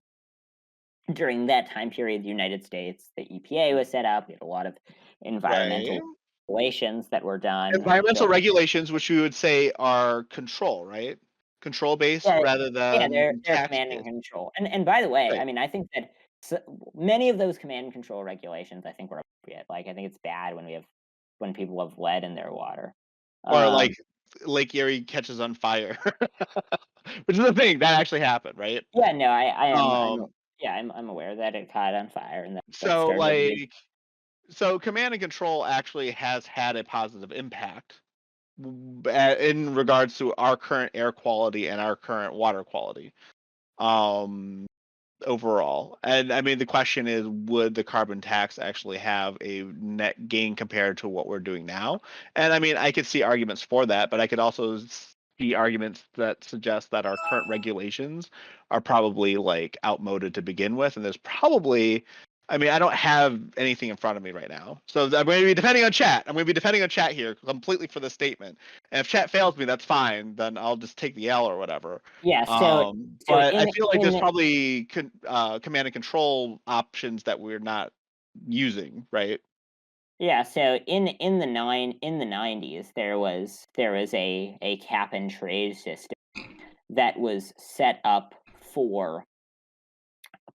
during that time period, the United States, the EPA was set up. We had a lot of Right. environmental regulations that were done. Environmental regulations, which we would say are control, right? Control based Yeah, rather yeah, than they're tax command and based. control. And by the way, I Right. mean, I think that s many of those command and control regulations, I think, were appropriate. Like, I think it's bad when people have lead in their water. Or like Um, Lake Erie catches on fire, which is the thing that actually happened, right? yeah, no, Um. yeah, I'm aware that it caught on fire and that So started a big. like, so command and control actually has had a positive impact in regards to our current air quality and our current water quality. Um. Overall. And I mean, the question is, would the carbon tax actually have a net gain compared to what we're doing now? And I mean, I could see arguments for that, but I could also see arguments that suggest that our current regulations are probably like outmoded to begin with, and there's probably I mean, I don't have anything in front of me right now, so I'm going to be depending on chat. I'm going to be depending on chat here completely for this statement. And if chat fails me, that's fine. Then I'll just take the L or whatever. Yeah. So But I in feel like there's in probably command and control options that we're not using, right? Yeah, so in the 90s there was a cap and trade system that was set up for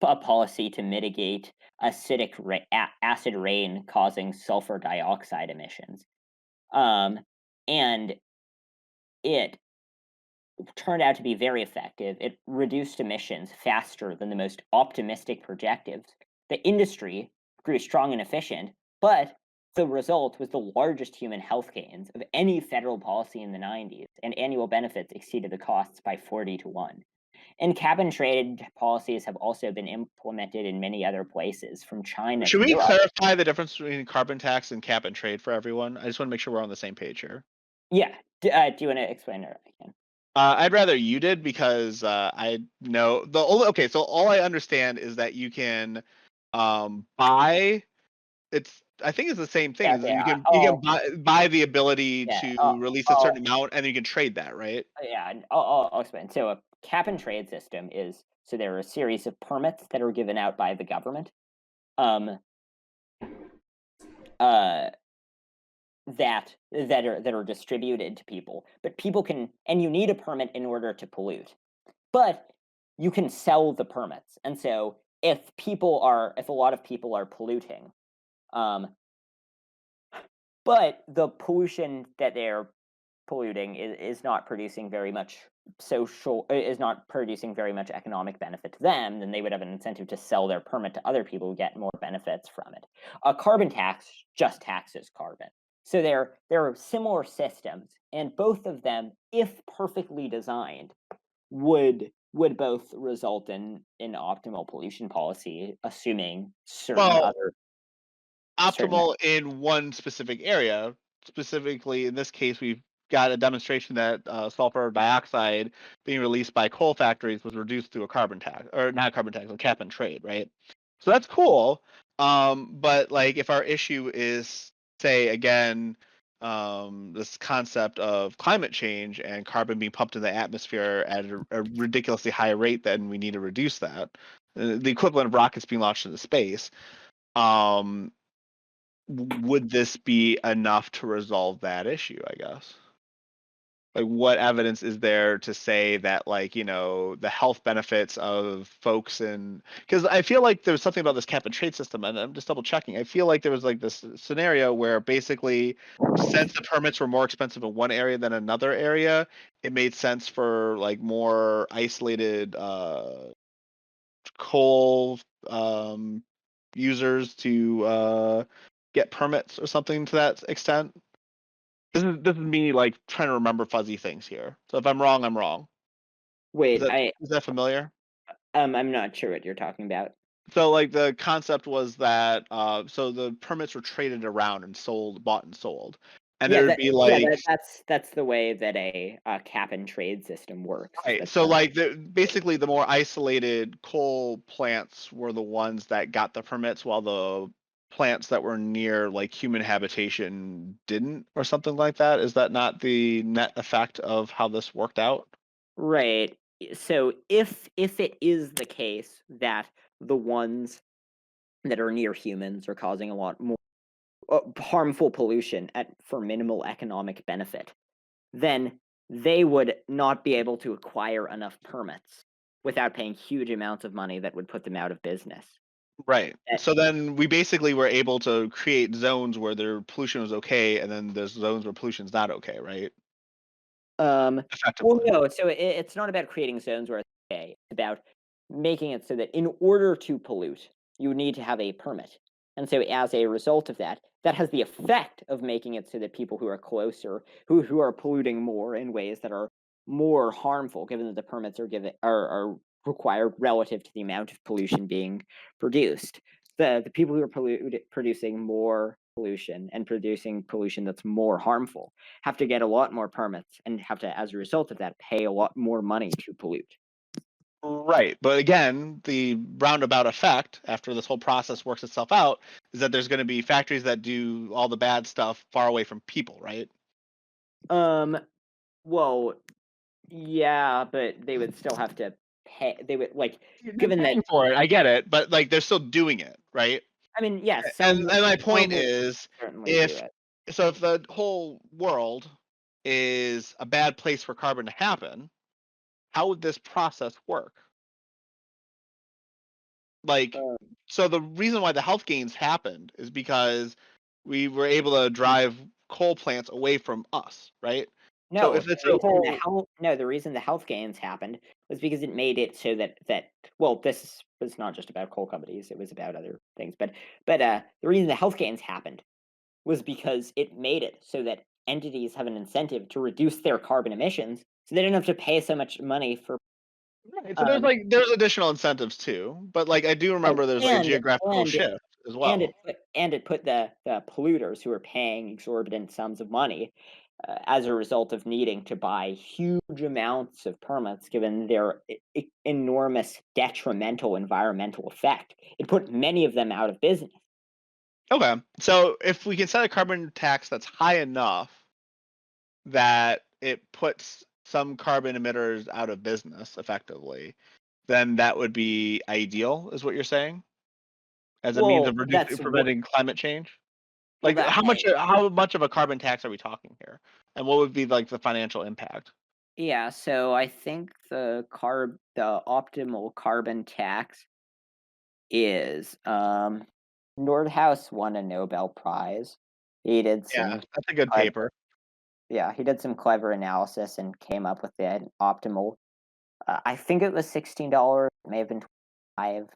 a policy to mitigate acid rain causing sulfur dioxide emissions. Um, and it turned out to be very effective. It reduced emissions faster than the most optimistic projectives. The industry grew strong and efficient, but the result was the largest human health gains of any federal policy in the 90s, and annual benefits exceeded the costs by 40 to 1. And cap and trade policies have also been implemented in many other places, from China Should to we Europe. clarify the difference between carbon tax and cap and trade for everyone? I just want to make sure we're on the same page here. Yeah. Do you want to explain it? I can. I'd rather you did because I know the only okay. So all I understand is that you can buy. It's I think it's the same thing. Yeah. Is Okay. you can buy the ability Yeah. to release a certain amount and then you can trade that, right? Yeah, and I'll explain. So a cap and trade system is so there are a series of permits that are given out by the government, um, uh, that are distributed to people. But people can, and you need a permit in order to pollute. But you can sell the permits, and so if a lot of people are polluting, um, but the pollution that they're polluting is not producing very much is not producing very much economic benefit to them, then they would have an incentive to sell their permit to other people who get more benefits from it. A carbon tax just taxes carbon. So there are similar systems, and both of them, if perfectly designed, would both result in optimal pollution policy, assuming Well, certain. optimal in one specific area. Specifically, in this case, we've got a demonstration that sulfur dioxide being released by coal factories was reduced through a carbon tax, or not a carbon tax, a cap and trade, right? So that's cool. But like, if our issue is, say, again, this concept of climate change and carbon being pumped in the atmosphere at a ridiculously high rate, then we need to reduce that. The equivalent of rockets being launched into space. Um, would this be enough to resolve that issue, I guess? Like, what evidence is there to say that, like, the health benefits of folks in, because I feel like there's something about this cap and trade system, and I'm just double checking. I feel like there was like this scenario where basically, since the permits were more expensive in one area than another area, it made sense for like more isolated coal users to get permits or something to that extent. This is me like trying to remember fuzzy things here. So if I'm wrong, I'm wrong. Is Wait, that is that familiar? I'm not sure what you're talking about. So like the concept was that so the permits were traded around and sold, bought and sold, and Yeah, there'd that be yeah, like that's the way that a cap and trade system works. Is right. that So like basically the more isolated coal plants were the ones that got the permits, while the plants that were near like human habitation didn't, or something like that. Is that not the net effect of how this worked out? right? So if it is the case that the ones that are near humans are causing a lot more harmful pollution for minimal economic benefit, then they would not be able to acquire enough permits without paying huge amounts of money that would put them out of business. Right. Eh, So then we basically were able to create zones where their pollution was okay, and then there's zones where pollution's not okay, right? Um, well, Effectively. no, so it's not about creating zones where it's okay. It's about making it so that in order to pollute, you need to have a permit. And so as a result of that, that has the effect of making it so that people who are closer, who are polluting more in ways that are more harmful, given that the permits are required relative to the amount of pollution being produced. The people who are producing more pollution and producing pollution that's more harmful have to get a lot more permits and have to, as a result of that, pay a lot more money to pollute. Right. But again, the roundabout effect after this whole process works itself out is that there's going to be factories that do all the bad stuff far away from people, right? Um, well, yeah, but they would still have to pay. They would like, They're given that. paying for it. I get it, but like they're still doing it, right? I mean, yes, And my point some will is, certainly do if it. if the whole world is a bad place for carbon to happen, how would this process work? Like, Um, so the reason why the health gains happened is because we were able to drive coal plants away from us, right? So No, if it's a whole the reason the health gains happened was because it made it so that well, this was not just about coal companies, it was about other things, but the reason the health gains happened was because it made it so that entities have an incentive to reduce their carbon emissions, so they don't have to pay so much money for, right, so um there's additional incentives too, but like I do oh, remember there's like a geographical shift as well. and it put the polluters who are paying exorbitant sums of money, as a result of needing to buy huge amounts of permits given their enormous detrimental environmental effect. It put many of them out of business. Okay, so if we can set a carbon tax that's high enough that it puts some carbon emitters out of business effectively, then that would be ideal, is what you're saying, as a means of Well, reducing preventing climate change. Like that how much of a carbon tax are we talking here, and what would be like the financial impact? yeah, so I think the optimal carbon tax is, Nordhaus won a Nobel Prize. He did Yeah, some that's a good clev paper. yeah, he did some clever analysis and came up with an optimal, I think it was $16, it may have been 25.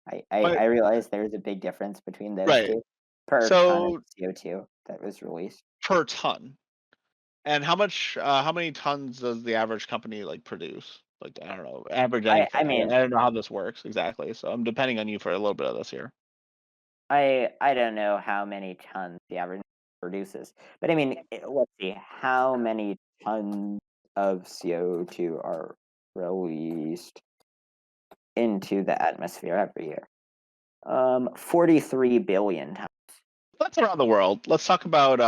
But I realize there's a big difference between those right, 2 per ton of so CO2 that was released. per ton, and how many tons does the average company like produce? Like I don't know, average I anything. mean, I don't know how this works exactly, so I'm depending on you for a little bit of this here. I don't know how many tons the average produces, but I mean, let's see, how many tons of CO2 are released into the atmosphere every year? 43 billion tons. That's around the world. Let's talk about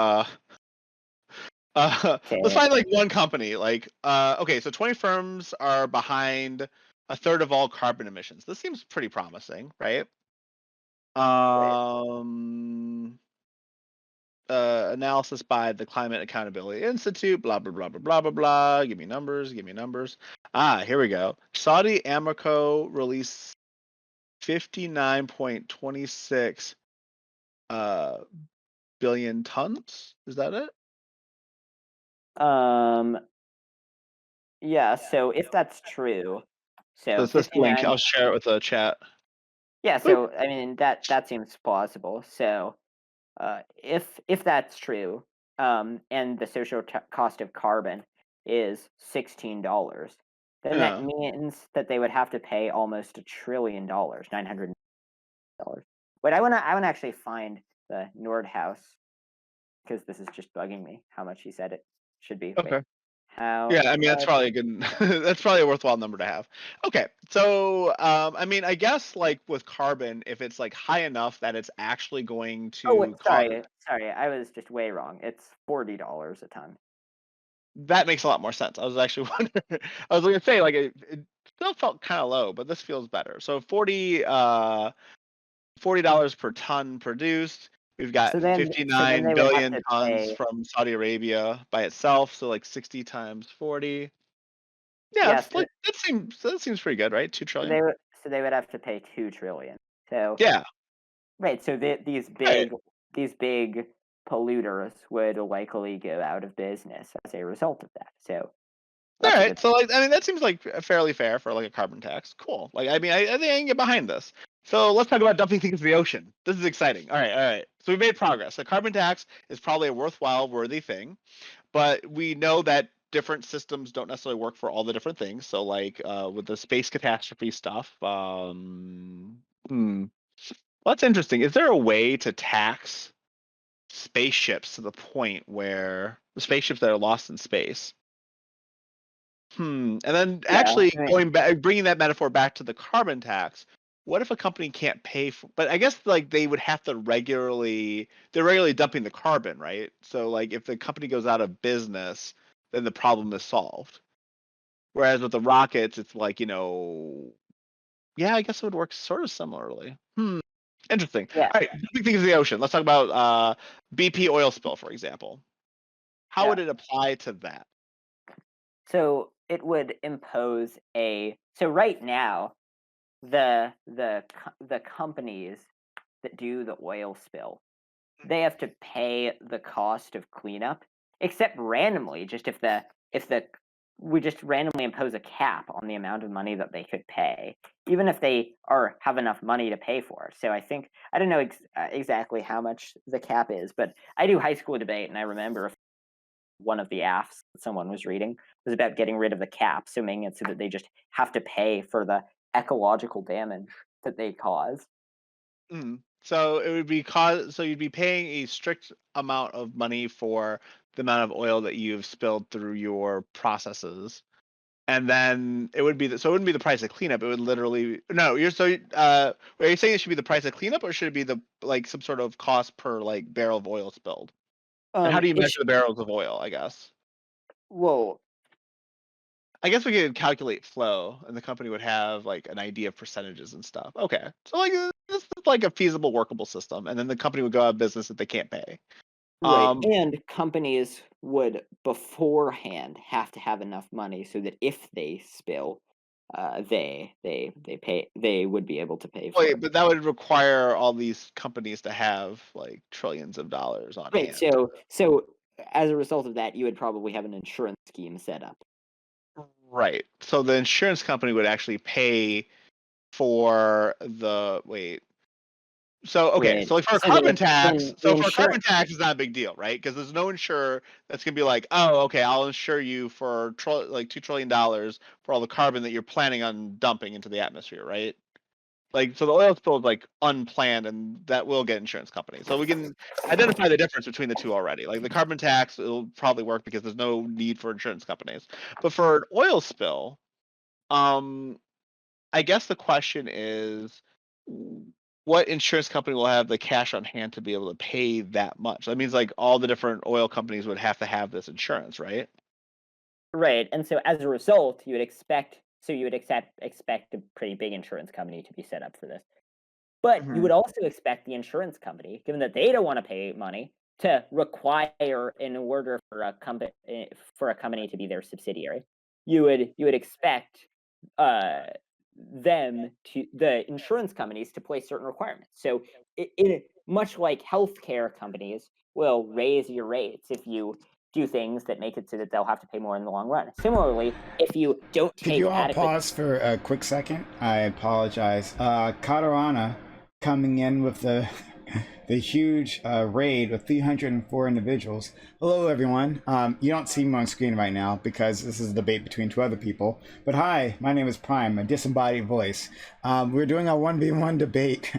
let's Okay, find like one company. Like okay, so 20 firms are behind a third of all carbon emissions. This seems pretty promising, right? wait. Um analysis by the Climate Accountability Institute, blah blah blah blah blah blah blah. Give me numbers, give me numbers. Ah, here we go. Saudi Aramco released 59.26 uh billion tons. Is that it? Um, yeah, so if that's true, So so it's this link. 59. I'll share it with the chat. Yeah, Boop. so I mean that seems plausible. So, if that's true, and the cost of carbon is $16, then that Yeah. means that they would have to pay almost $1 trillion, $900. Wait, I wanna actually find the Nordhaus because this is just bugging me how much he said it should be. Wait, Okay. how Yeah, I mean that's much? probably a good. That's probably a worthwhile number to have. Okay, so I mean, I guess like with carbon, if it's like high enough that it's actually going Oh, wait, to cause, sorry, I was just way wrong. It's $40 a ton. that makes a lot more sense. I was actually wondering. I was gonna say like it still felt kind of low, but this feels better. So $40 per ton produced. We've got So then 59 they would have billion to tons pay. from Saudi Arabia by itself. So like 60 times 40. Yeah, Yeah, it's like that seems pretty good, right? 2 trillion. so they would have to pay 2 trillion. So Yeah. right, so Right. these big polluters would likely go out of business as a result of that. So All that's a good. right. So like I mean that seems like fairly fair for like a carbon tax. Cool. Like I mean I think I can get behind this. So let's talk about dumping things into the ocean. This is exciting. All right, all right. So we made progress. A carbon tax is probably a worthwhile, worthy thing, but we know that different systems don't necessarily work for all the different things. So like with the space catastrophe stuff, well, that's interesting. Is there a way to tax spaceships to the point where the spaceships that are lost in space? And then Yeah, actually I mean, going back, bringing that metaphor back to the carbon tax. What if a company can't pay for? But I guess like they would have to regularly. They're regularly dumping the carbon, right? So like if the company goes out of business, then the problem is solved. Whereas with the rockets, it's like yeah, I guess it would work sort of similarly. Interesting. yeah, All right, big things in the ocean. Let's talk about BP oil spill, for example. How yeah. would it apply to that? So it would impose a. So right now, the companies that do the oil spill, they have to pay the cost of cleanup, except randomly, just if the we just randomly impose a cap on the amount of money that they could pay, even if they have enough money to pay for it. So I think I don't know exactly how much the cap is, but I do high school debate, and I remember one of the AFs that someone was reading was about getting rid of the cap, so making it so that they just have to pay for the ecological damage that they cause. So it would be so you'd be paying a strict amount of money for the amount of oil that you've spilled through your processes. And then it would be so it wouldn't be the price of cleanup. It would literally no. Are you saying it should be the price of cleanup, or should it be the like some sort of cost per like barrel of oil spilled? And how do you measure It's the barrels of oil? I guess. well, I guess we could calculate flow, and the company would have like an idea of percentages and stuff. Okay, so like this is like a feasible, workable system, and then the company would go out of business if they can't pay. right, Um, and companies would beforehand have to have enough money so that if they spill, they would be able to pay for wait, it. but that would require all these companies to have like trillions of dollars on Right. hand. So as a result of that, you would probably have an insurance scheme set up. Right. So the insurance company would actually pay for the wait. So okay, Right. so like for a So the carbon tax, then the so for a carbon insurance. tax is not a big deal, right? Because there's no insurer that's gonna be like, oh, okay, I'll insure you for like $2 trillion for all the carbon that you're planning on dumping into the atmosphere, right? Like, so the oil spill is like unplanned, and that will get insurance companies. So we can identify the difference between the two already. Like the carbon tax, it'll probably work because there's no need for insurance companies. But for an oil spill, um, I guess the question is, what insurance company will have the cash on hand to be able to pay that much? That means like all the different oil companies would have to have this insurance, right? Right, and so as a result, you would expect a pretty big insurance company to be set up for this. But you hmm would also expect the insurance company, given that they don't want to pay money, to require in order for a company to be their subsidiary. You would expect uh, the insurance companies to place certain requirements. So much like healthcare companies will raise your rates if you do things that make it so that they'll have to pay more in the long run. Similarly, if you don't Could take you all adequate. pause for a quick second? I apologize. Katarana coming in with the the huge raid of 304 individuals. Hello, everyone. You don't see me on screen right now because this is a debate between two other people. But hi, my name is Prime, a disembodied voice. We're doing a 1v1 debate.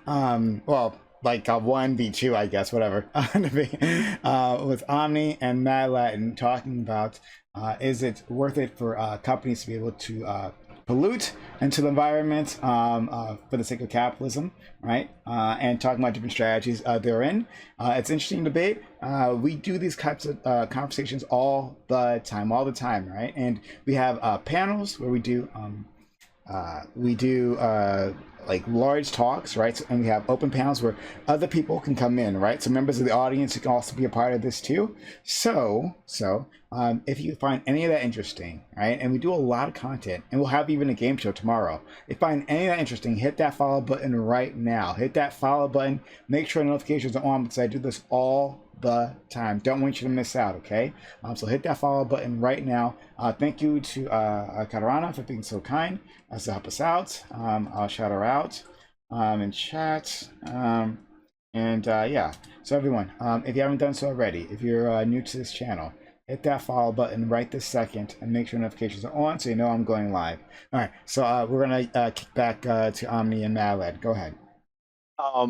Well, like a 1v2, I guess, whatever, with Omni and Madlad talking about is it worth it for companies to be able to pollute into the environment for the sake of capitalism, right? And talking about different strategies they're in. It's an interesting debate. We do these types of conversations all the time, right? And we have panels where we do like large talks, right? So, and we have open panels where other people can come in, right? So members of the audience can also be a part of this too. So if you find any of that interesting, right? And we do a lot of content, and we'll have even a game show tomorrow. If you find any of that interesting, hit that follow button right now. Hit that follow button. Make sure notifications are on because I do this all the time. Don't want you to miss out, okay? So hit that follow button right now. Thank you to Katarana for being so kind as to help us out. I'll shout her out in chat. Yeah, so everyone, if you haven't done so already, if you're new to this channel, hit that follow button right this second and make sure notifications are on so you know I'm going live. All right, so we're going to kick back to Omni and Madlad. Go ahead.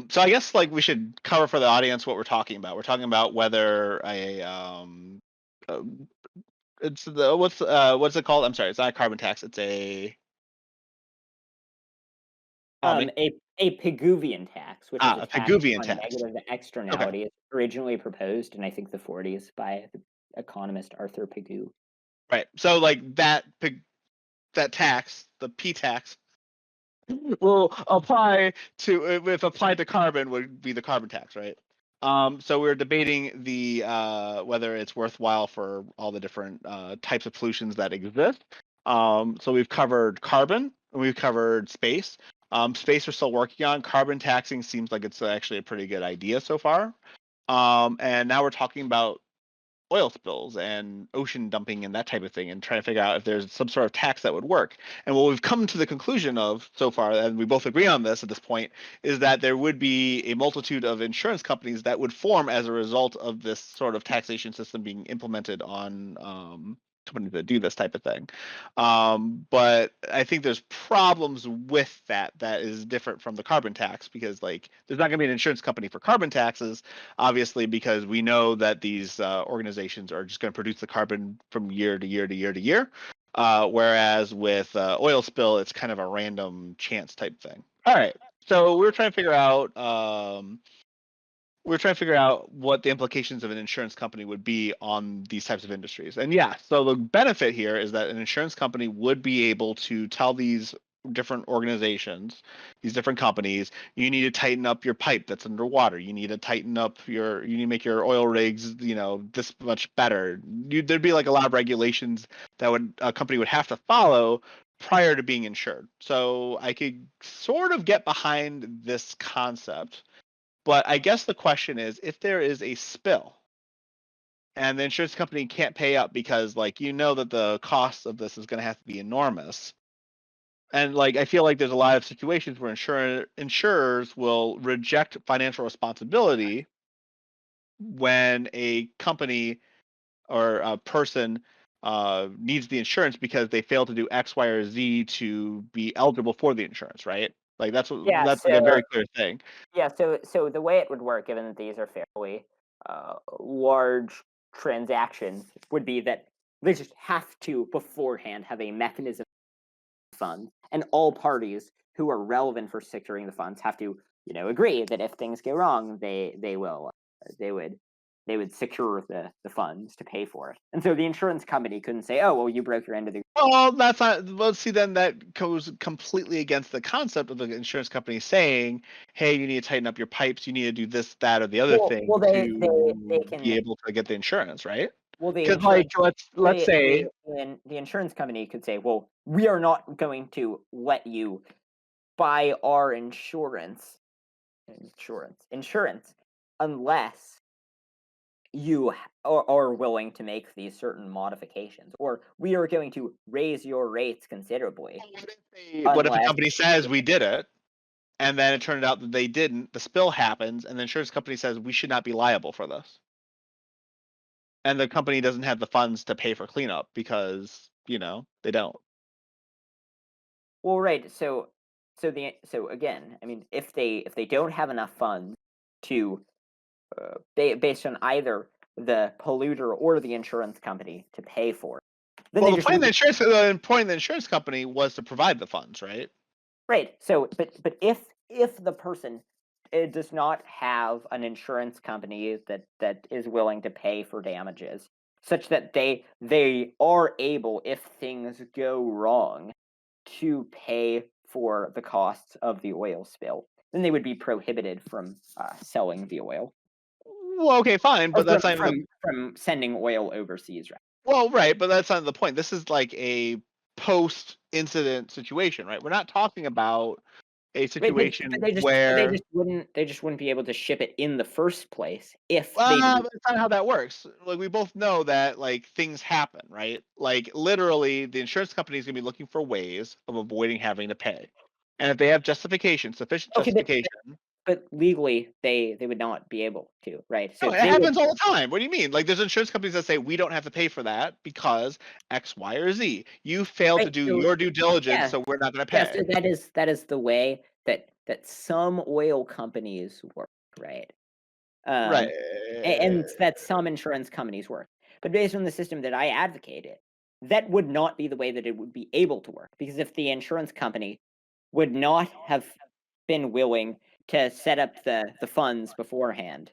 So I guess like we should cover for the audience what we're talking about. We're talking about whether a It's the what's it called? I'm sorry, it's not a carbon tax. It's a Omni. A Pigouvian tax, which is a A tax Pigouvian on tax. negative Okay, externalities, originally proposed in I think the 40s by the economist Arthur Pigou. right. So like that tax, the P tax, will apply to if applied to carbon would be the carbon tax, right? So we're debating the whether it's worthwhile for all the different types of pollutions that exist. So we've covered carbon and we've covered space. Space we're still working on. Carbon taxing seems like it's actually a pretty good idea so far. And now we're talking about oil spills and ocean dumping and that type of thing and trying to figure out if there's some sort of tax that would work. And what we've come to the conclusion of so far, and we both agree on this at this point, is that there would be a multitude of insurance companies that would form as a result of this sort of taxation system being implemented on companies that do this type of thing. But I think there's problems with that is different from the carbon tax because like there's not going to be an insurance company for carbon taxes obviously, because we know that these organizations are just going to produce the carbon from year to year to year to year. Whereas with oil spill, it's kind of a random chance type thing. All right. So we're trying to figure out what the implications of an insurance company would be on these types of industries. And yeah, so the benefit here is that an insurance company would be able to tell these different organizations, these different companies, you need to tighten up your pipe that's underwater. You need to tighten up you need to make your oil rigs, this much better. There'd be like a lot of regulations that a company would have to follow prior to being insured. So I could sort of get behind this concept. But I guess the question is if there is a spill and the insurance company can't pay up because that the cost of this is going to have to be enormous. And like I feel like there's a lot of situations where insurers will reject financial responsibility when a company or a person needs the insurance because they fail to do X, Y, or Z to be eligible for the insurance, right? Like Yeah, that's like a very clear thing. so the way it would work, given that these are fairly large transactions, would be that they just have to beforehand have a mechanism fund, and all parties who are relevant for securing the funds have to, agree that if things go wrong, they would secure the funds to pay for it. And so the insurance company couldn't say, "Oh, well, you broke your end of the." Well, that's not. Well, see, then that goes completely against the concept of the insurance company saying, "Hey, you need to tighten up your pipes. You need to do this, that, or the other thing Well, they to be can. able to get the insurance, right?" Well, the Because, like, insurance let's say, the insurance company could say, "Well, we are not going to let you buy our insurance unless you are willing to make these certain modifications, or we are going to raise your rates considerably what if a unless." company says we did it, and then it turned out that they didn't? The spill happens, and the insurance company says we should not be liable for this, and the company doesn't have the funds to pay for cleanup because they don't. Well, right. So again, I mean, if they don't have enough funds to based on either the polluter or the insurance company to pay for it, then Well, they just wouldn't. the point of the insurance company was to provide the funds, right? Right. So, but if the person does not have an insurance company that is willing to pay for damages, such that they are able, if things go wrong, to pay for the costs of the oil spill, then they would be prohibited from selling the oil, Well, okay, fine, or but that's not even the from sending oil overseas. Right. well, right, but that's not the point. This is like a post-incident situation, right? We're not talking about a Right, situation where they just wouldn't be able to ship it in the first place if they didn't. that's not how that works. Like we both know that like things happen, right? Like literally, the insurance company is gonna be looking for ways of avoiding having to pay, and if they have sufficient Okay, justification. but legally they would not be able to, right? No, So it they would. happens all the time. What do you mean? Like, there's insurance companies that say we don't have to pay for that because X, Y, or Z. You failed to Right. do So your due diligence, yeah, so we're not going to yeah. pay. So that is the way that some oil companies work, right? Right. And that some insurance companies work. But based on the system that I advocated, that would not be the way that it would be able to work. Because if the insurance company would not have been willing to set up the funds beforehand,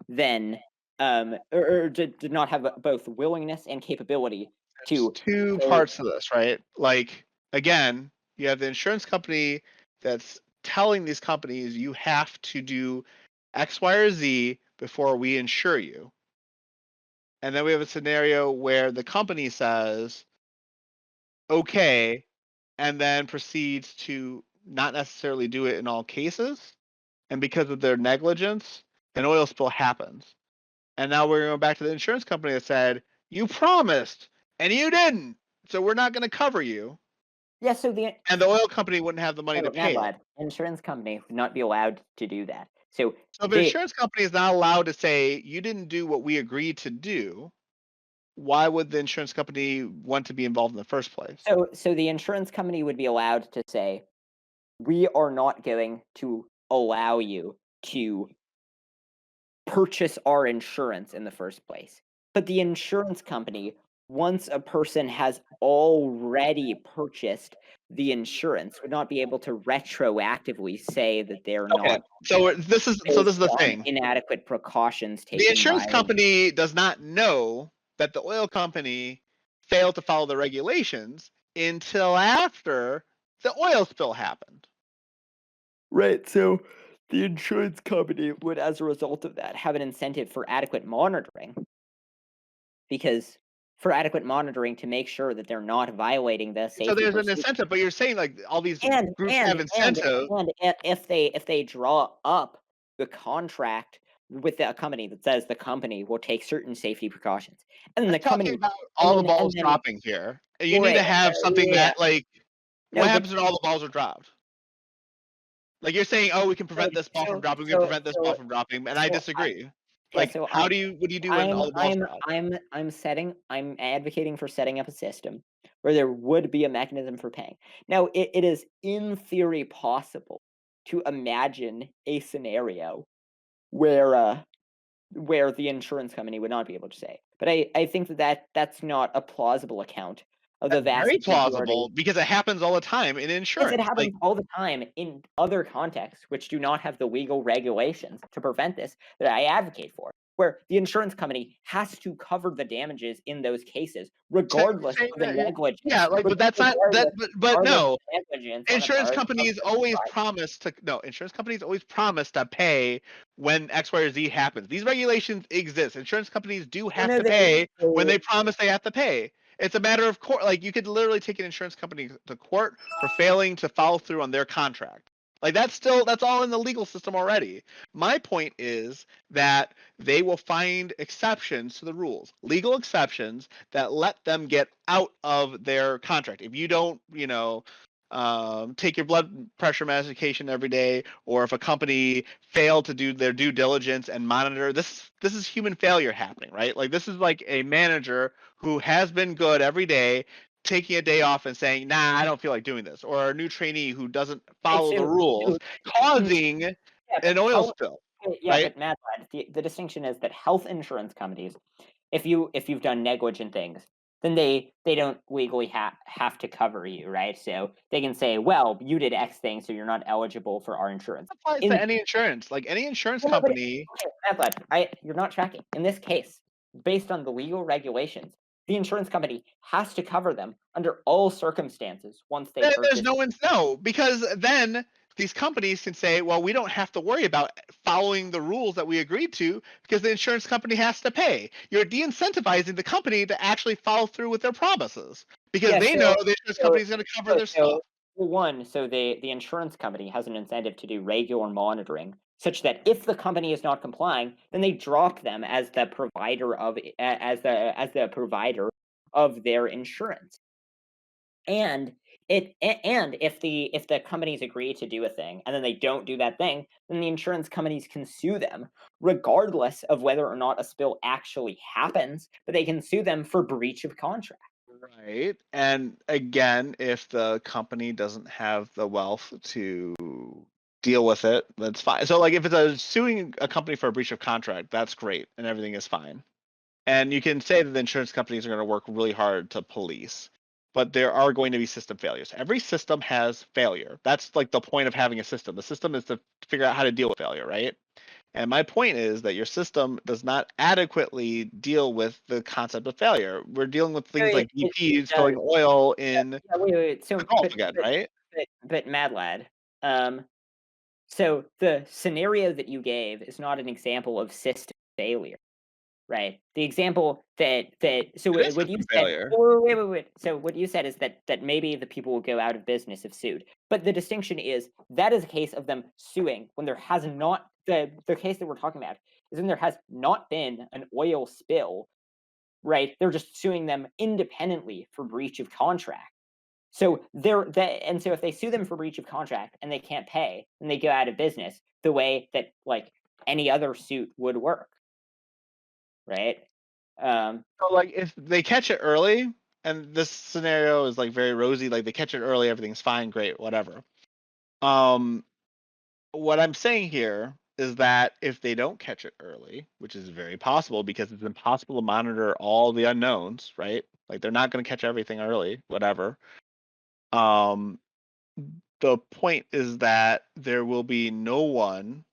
then or did not have both willingness and capability There's to two go. parts to this, right? Like, again, you have the insurance company that's telling these companies you have to do X, Y, or Z before we insure you. And then we have a scenario where the company says, okay, and then proceeds to not necessarily do it in all cases. And because of their negligence, an oil spill happens. And now we're going back to the insurance company that said, you promised and you didn't. So we're not going to cover you. Yeah, so And the oil company wouldn't have the money to pay it. Madlad, insurance company would not be allowed to do that. So So if an insurance company is not allowed to say, you didn't do what we agreed to do, why would the insurance company want to be involved in the first place? So the insurance company would be allowed to say, we are not going to allow you to purchase our insurance in the first place. But the insurance company, once a person has already purchased the insurance, would not be able to retroactively say that they're Okay. not So this is the on thing. inadequate precautions The taken insurance by. company does not know that the oil company failed to follow the regulations until after the oil spill happened. Right, so the insurance company would, as a result of that, have an incentive for adequate monitoring. Because for adequate monitoring to make sure that they're not violating the So safety there's an procedures. incentive, but you're saying like all these And groups and have and incentive. and if they draw up the contract with the company that says the company will take certain safety precautions, and then I'm the talking company about all the and balls then dropping here. You need right, to have something yeah, that like no, what happens when all the balls are dropped? Like you're saying, oh, we can prevent this ball from so dropping, we can so prevent this ball so from dropping, and I so disagree. yeah, Like, so what do you do when all the balls drop? I'm advocating for setting up a system where there would be a mechanism for paying. Now, it is in theory possible to imagine a scenario where where the insurance company would not be able to say. But I think that's not a plausible account of the That's vast very majority. plausible because it happens all the time in Yes, it insurance. Like happens all the time in other contexts which do not have the legal regulations to prevent this that I advocate for, where the insurance company has to cover the damages in those cases, regardless saying of the that negligence, yeah, like but that's not that but regardless of no. the negligence on the Insurance part of companies the always provider. promise to no, insurance companies always promise to pay when X, Y, or Z happens. These regulations exist. Insurance companies do Well, have no, to pay when they they promise they have to pay. It's a matter of court. Like you could literally take an insurance company to court for failing to follow through on their contract. Like that's all in the legal system already. My point is that they will find exceptions to the rules, legal exceptions that let them get out of their contract. If you don't, take your blood pressure medication every day, or if a company failed to do their due diligence and monitor, this is human failure happening, right? Like this is like a manager who has been good every day taking a day off and saying, nah, I don't feel like doing this, or a new trainee who doesn't right, follow the so rules causing yeah, but an oil spill, right? Matt, the distinction is that health insurance companies, if you've done negligent things, then they don't legally have to cover you, right? So they can say, well, you did X thing, so you're not eligible for our insurance. Applies to In any insurance, like any insurance well, no, but company. okay, you're not tracking. In this case, based on the legal regulations, the insurance company has to cover them under all circumstances once they There's purchase. no one's no, because then these companies can say, well, we don't have to worry about following the rules that we agreed to because the insurance company has to pay. You're de-incentivizing the company to actually follow through with their promises because Yeah, they know the insurance so company is going to cover their stuff. well, one, so the insurance company has an incentive to do regular monitoring, such that if the company is not complying, then they drop them as the provider of as the provider of their insurance. And and if the companies agree to do a thing and then they don't do that thing, then the insurance companies can sue them, regardless of whether or not a spill actually happens. But they can sue them for breach of contract. Right. And again, if the company doesn't have the wealth to deal with it, that's fine. So like if it's suing a company for a breach of contract, that's great and everything is fine. And you can say that the insurance companies are going to work really hard to police, but there are going to be system failures. Every system has failure. That's like the point of having a system. The system is to figure out how to deal with failure, right? And my point is that your system does not adequately deal with the concept of failure. We're dealing with So things like it BP does. spilling oil Yeah, in yeah, wait. the So, Gulf again, right? but Mad Lad, um, so the scenario that you gave is not an example of system failure, right? The example so It is what you system said. failure. Oh, wait. So what you said is that maybe the people will go out of business if sued. But the distinction is that is a case of them suing when there has not the case that we're talking about is when there has not been an oil spill, right? They're just suing them independently for breach of contract. So and so if they sue them for breach of contract and they can't pay, then they go out of business the way that like any other suit would work, right? So like if they catch it early, and this scenario is like very rosy, like they catch it early, everything's fine, great, whatever. Um, what I'm saying here is that if they don't catch it early, which is very possible because it's impossible to monitor all the unknowns, right? Like they're not going to catch everything early, whatever. Um, the point is that there will be no one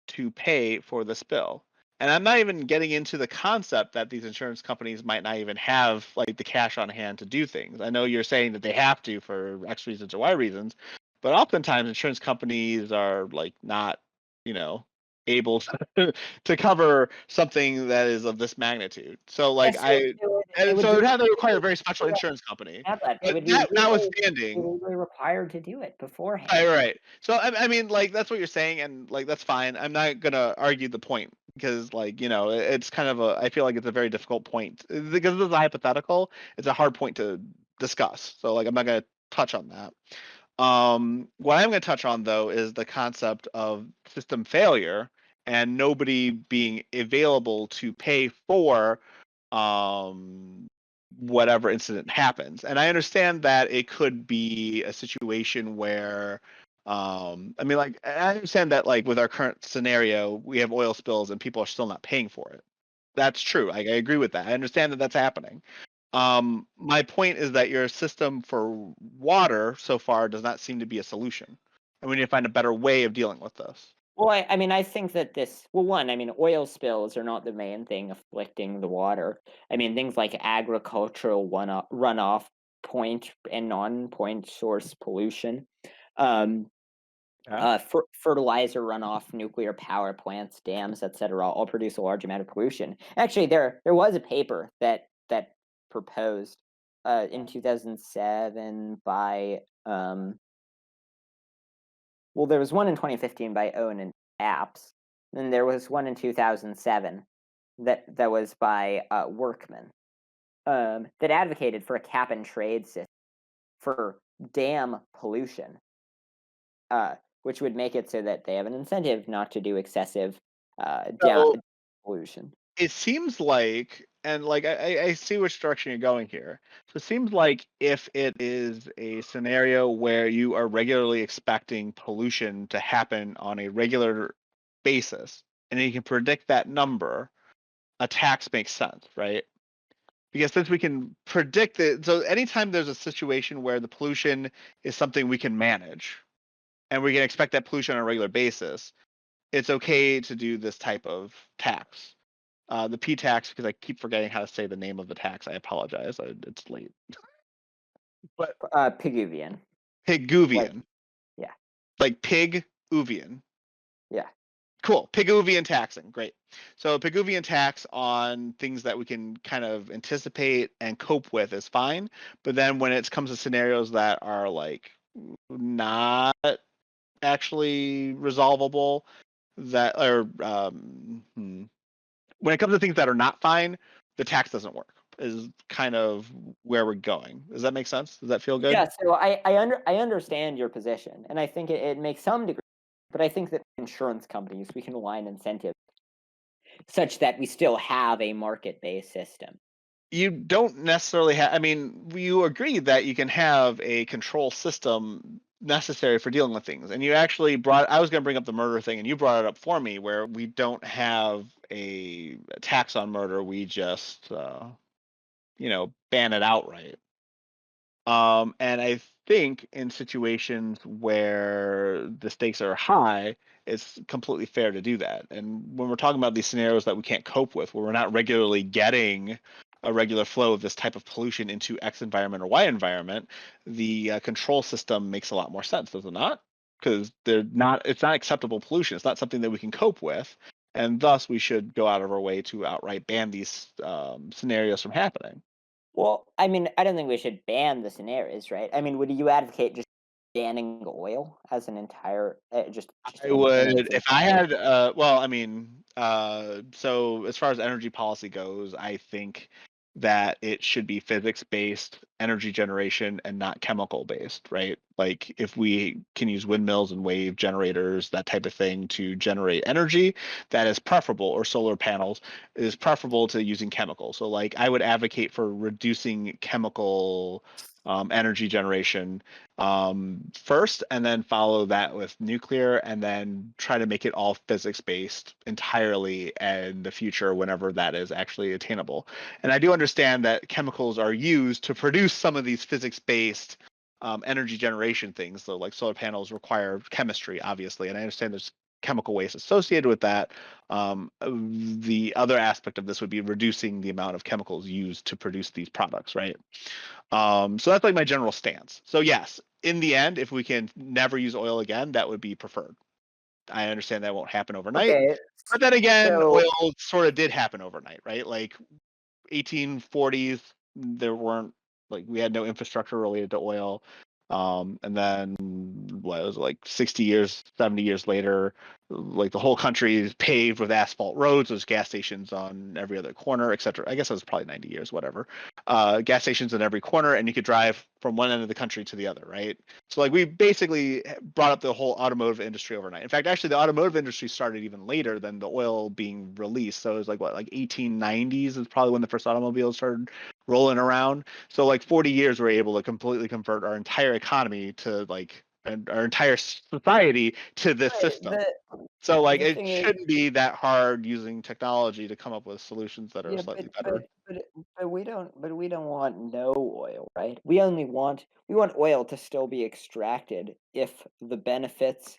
to pay for the spill. And I'm not even getting into the concept that these insurance companies might not even have like the cash on hand to do things. I know you're saying that they have to for X reasons or Y reasons, but oftentimes insurance companies are like not, you know, able to cover something that is of this magnitude. So like Yes, I it and would so it be would have to require a very special insurance company. it But would be that notwithstanding, legally required to do it beforehand. right. So I mean, like that's what you're saying, and like that's fine. I'm not gonna argue the point because, like, it's kind of a. I feel like it's a very difficult point because this is a hypothetical. It's a hard point to discuss. So like, I'm not gonna touch on that. What I'm gonna touch on though is the concept of system failure and nobody being available to pay for um whatever incident happens. And I understand that it could be a situation where I mean like I understand that like with our current scenario we have oil spills and people are still not paying for it. That's true. I agree with that. I understand that that's happening. My point is that your system for water so far does not seem to be a solution. And we need to find a better way of dealing with this. Well, I mean, I think that I mean, oil spills are not the main thing afflicting the water. I mean, things like agricultural runoff, point and non-point source pollution, um, Yeah. fertilizer runoff, nuclear power plants, dams, etc., all produce a large amount of pollution. Actually, there was a paper that proposed in 2007 by well, there was one in 2015 by Owen and Apps, and there was one in 2007 that was by Workman, that advocated for a cap and trade system for dam pollution, which would make it so that they have an incentive not to do excessive dam So pollution. it seems like, and like I see which direction you're going here. So it seems like if it is a scenario where you are regularly expecting pollution to happen on a regular basis, and you can predict that number, a tax makes sense, right? Because since we can predict it, so anytime there's a situation where the pollution is something we can manage, and we can expect that pollution on a regular basis, it's okay to do this type of tax. The P tax, because I keep forgetting how to say the name of the tax. I apologize. It's late. But Piguvian, like Piguvian, yeah, like Piguvian. yeah. Cool. Piguvian taxing. Great. So Piguvian tax on things that we can kind of anticipate and cope with is fine. But then when it comes to scenarios that are like not actually resolvable, that or when it comes to things that are not fine, the tax doesn't work. Is kind of where we're going. Does that make sense? Does that feel good? Yeah, so I understand your position, and I think it makes some degree, but I think that insurance companies we can align incentives such that we still have a market-based system. You don't necessarily have. I mean, you agree that you can have a control system necessary for dealing with things. And you actually I was going to bring up the murder thing, and you brought it up for me, where we don't have a tax on murder. We just, ban it outright. And I think in situations where the stakes are high, it's completely fair to do that. And when we're talking about these scenarios that we can't cope with, where we're not regularly getting a regular flow of this type of pollution into X environment or Y environment, the control system makes a lot more sense, does it not? Because it's not acceptable pollution. It's not something that we can cope with, and thus we should go out of our way to outright ban these scenarios from happening. Well, I mean, I don't think we should ban the scenarios, right? I mean, would you advocate just banning oil as an entire, just I in its would, if I entirety? had, well, I mean, so as far as energy policy goes, I think that it should be physics-based energy generation and not chemical-based, right? Like if we can use windmills and wave generators, that type of thing to generate energy, that is preferable, or solar panels is preferable to using chemicals. So like I would advocate for reducing chemical energy generation first, and then follow that with nuclear, and then try to make it all physics based entirely in the future whenever that is actually attainable. And I do understand that chemicals are used to produce some of these physics based energy generation things. So like solar panels require chemistry, obviously, and I understand there's chemical waste associated with that. The other aspect of this would be reducing the amount of chemicals used to produce these products, right? So that's like my general stance. So yes, in the end, if we can never use oil again, that would be preferred. I understand that won't happen overnight, Okay, but then again, so oil sort of did happen overnight, right? Like 1840s, there weren't, like, we had no infrastructure related to oil. And then what, it was like 60 years, 70 years later, like the whole country is paved with asphalt roads. There's gas stations on every other corner, etc. I guess it was probably 90 years, whatever. Gas stations in every corner, and you could drive from one end of the country to the other, right? So like we basically brought up the whole automotive industry overnight. In fact, actually, the automotive industry started even later than the oil being released. So it was like what, like 1890s is probably when the first automobiles started rolling around. So like 40 years, we're able to completely convert our entire economy to like, and our entire society to this right, system. So like the it thing is, shouldn't be that hard using technology to come up with solutions that are yeah, slightly better. but we don't want no oil, right? We want oil to still be extracted if the benefits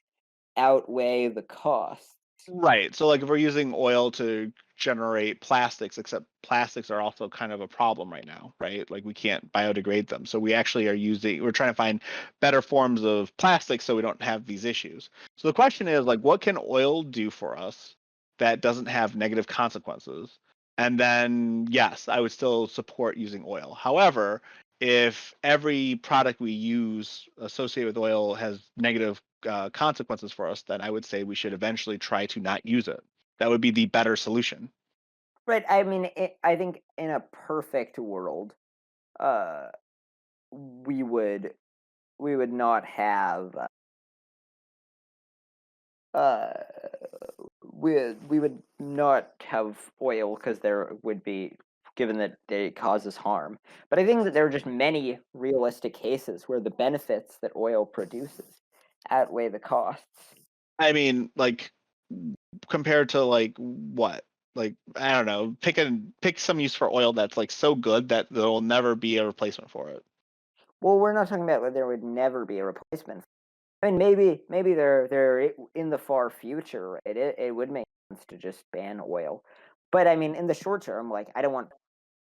outweigh the costs. Right. So like if we're using oil to generate plastics, except plastics are also kind of a problem right now, right? Like we can't biodegrade them. So we're trying to find better forms of plastic so we don't have these issues. So the question is like, what can oil do for us that doesn't have negative consequences? And then yes, I would still support using oil. However, if every product we use associated with oil has negative consequences for us, then I would say we should eventually try to not use it. That would be the better solution. Right, I mean, I think in a perfect world, uh, we would we would not have, uh, we would not have oil because there would be, given that it causes harm. But I think that there are just many realistic cases where the benefits that oil produces outweigh the costs. I mean, like compared to like what? Like I don't know, pick some use for oil that's like so good that there will never be a replacement for it. Well, we're not talking about where there would never be a replacement. I mean, maybe in the far future, right? It would make sense to just ban oil, but I mean, in the short term, like I don't want to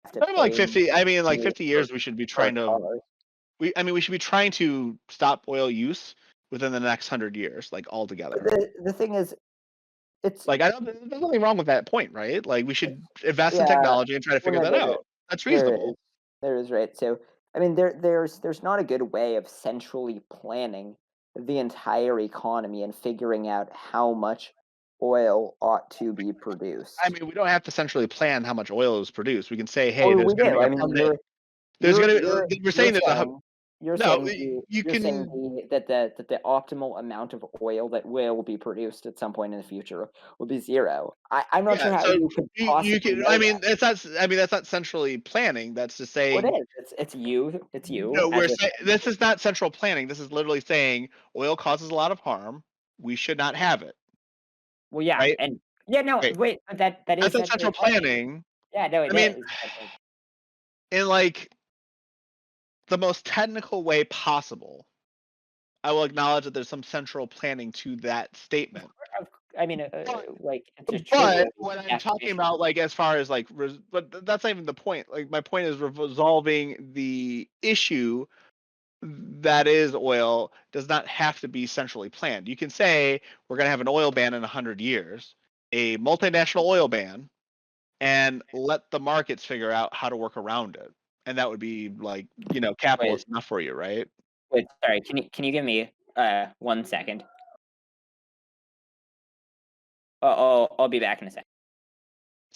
have to Maybe like pay 50. I mean, like money 50 years, we should be for a trying to. car. We should be trying to stop oil use within the next 100 years, like But altogether. the thing is, it's Like I don't. There's nothing wrong with that point, right? Like we should invest in yeah. technology and try to Well, figure no, that out. That's there is reasonable. right. So I mean, there's not a good way of centrally planning the entire economy and figuring out how much oil ought to be I produced. mean, we don't have to centrally plan how much oil is produced. We can say, hey, Oh, there's we going to do. be I a mean, permanent. There's going to. We're you're saying there's a. saying. You're No, saying you can. that the optimal amount of oil that will be produced at some point in the future will be zero. I'm not Yeah, sure how so you could you possibly can. know I that. mean, it's not. I mean, that's not centrally planning. That's just Well, saying. it is. It's you No, as we're a saying this is not central planning. This is literally saying oil causes a lot of harm. We should not have it. well, yeah, Right? and yeah, no, Okay. wait, but that is That's not centrally central planning. planning. Yeah, no, I it mean, is. in like the most technical way possible, I will acknowledge that there's some central planning to that statement. I mean, But like, it's a but trivial what I'm talking definition. about, like as far as like, that's not even the point. Like my point is resolving the issue that is oil does not have to be centrally planned. You can say we're going to have an oil ban in 100 years, a multinational oil ban, and let the markets figure out how to work around it. And that would be like, Wait, capitalist enough for you, right? wait, sorry, can you give me 1 second? I'll be back in a second.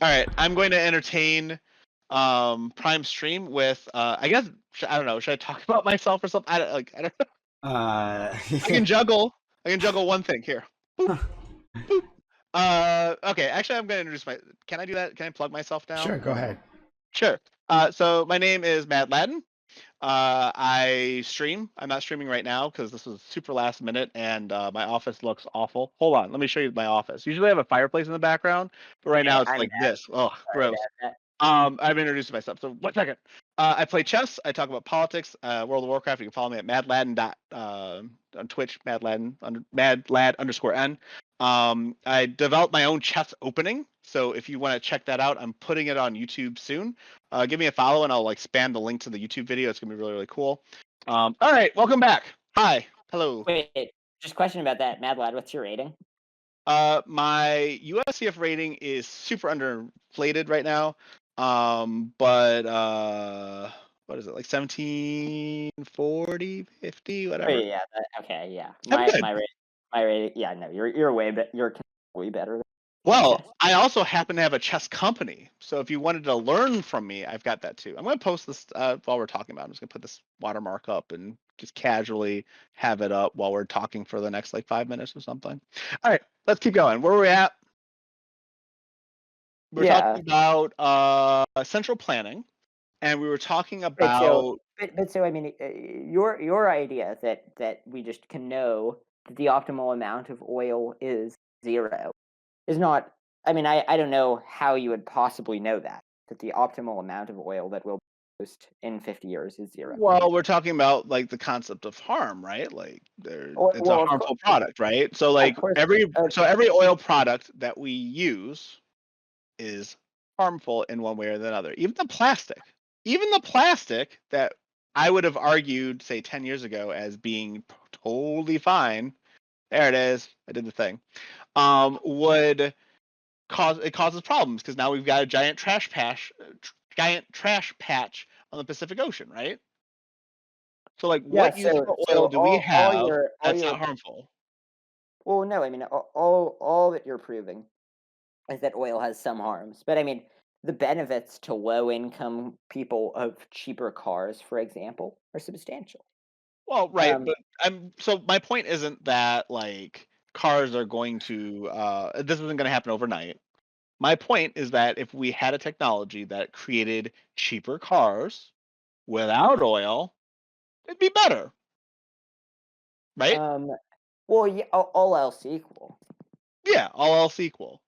All right, I'm going to entertain Prime Stream with I guess I don't know, should I talk about myself or something? I don't know. I can juggle. I can juggle one thing here. Boop, boop. Okay, actually I'm going to introduce my Can I do that? Can I plug myself now? Sure, go ahead. Sure. So my name is Madlad. I stream. I'm not streaming right now because this was super last minute and my office looks awful. Hold on, let me show you my office. Usually I have a fireplace in the background, but right now Okay, it's I'm like back. this. Oh, Sorry gross. about that. I've introduced myself. So 1 second. I play chess. I talk about politics, World of Warcraft. You can follow me at madladden on Twitch, madlad_n. I developed my own chess opening. So if you want to check that out, I'm putting it on YouTube soon. Give me a follow and I'll like spam the link to the YouTube video. It's gonna be really, really cool. All right, welcome back. Hi, hello. Wait, just question about that, Mad Lad. What's your rating? My USCF rating is super underinflated right now. But what is it, like 17, 40, 50, Oh whatever? yeah, okay, yeah. I'm good. My rating. Yeah, no, you're way better than Well, chess. I also happen to have a chess company, so if you wanted to learn from me, I've got that too. I'm going to post this while we're talking about it. I'm just going to put this watermark up and just casually have it up while we're talking for the next like 5 minutes or something. All right, let's keep going. Where are we at? We're Yeah. talking about central planning, and we were talking Right. So, about. but so I mean, your idea that we just can know that the optimal amount of oil is zero is not. I mean, I don't know how you would possibly know that the optimal amount of oil that will be produced in 50 years is zero. Well, we're talking about like the concept of harm, right? Like it's a Well, of course, harmful product, right? So of like course. every oil product that we use is harmful in one way or another. Even the plastic that I would have argued, say 10 years ago, as being totally fine. There it is. I did the thing. Would causes problems because now we've got a giant trash patch on the Pacific Ocean, right? So like, Yeah. what So useful so oil do we have all that's your not harmful? well, no, I mean, all that you're proving is that oil has some harms. But I mean, the benefits to low income people of cheaper cars, for example, are substantial. Well, right, Um, but so my point isn't that like cars are going to this isn't going to happen overnight. My point is that if we had a technology that created cheaper cars without oil, it'd be better, right? um, well, yeah, all else equal. Yeah, all else equal.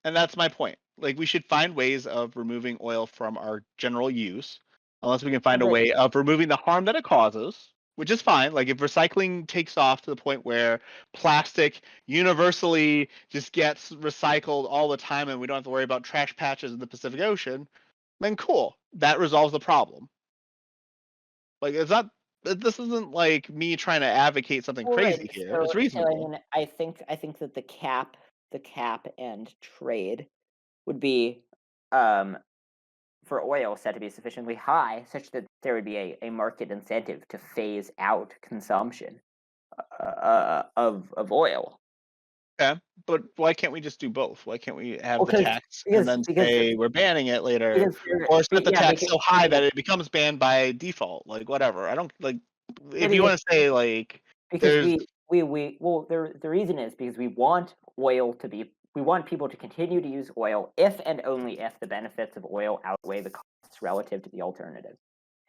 And that's my point. Like we should find ways of removing oil from our general use, unless we can find a But way of removing the harm that it causes, which is fine. Like if recycling takes off to the point where plastic universally just gets recycled all the time and we don't have to worry about trash patches in the Pacific Ocean, then cool. That resolves the problem. Like it's not this isn't like me trying to advocate something well, right. crazy here. It's So I reasonable. mean, I think that the cap and trade would be um for oil set to be sufficiently high, such that there would be a market incentive to phase out consumption of oil. Okay, but why can't we just do both? Why can't we have Well, the tax and then because say we're banning it later, because there, or set the yeah, tax so high because that it becomes banned by default? Like whatever. I don't like. I if you mean, want to say like because there's well, the reason is because we want we want people to continue to use oil if and only if the benefits of oil outweigh the costs relative to the alternatives.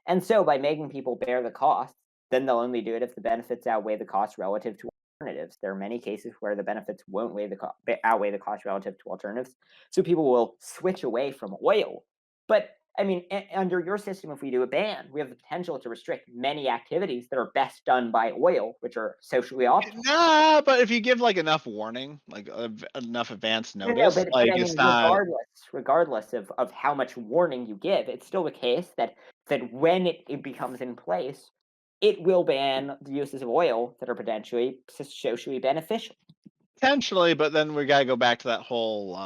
And so by making people bear the costs, then they'll only do it if the benefits outweigh the costs relative to alternatives. There are many cases where the benefits won't outweigh the cost relative to alternatives. So people will switch away from oil. But I mean, under your system, if we do a ban, we have the potential to restrict many activities that are best done by oil, which are socially optimal. nah, but if you give like enough warning, like enough advance No, notice, but like I it's mean, not regardless of how much warning you give, it's still the case that when it becomes in place, it will ban the uses of oil that are potentially socially beneficial. potentially, but then we gotta go back to that whole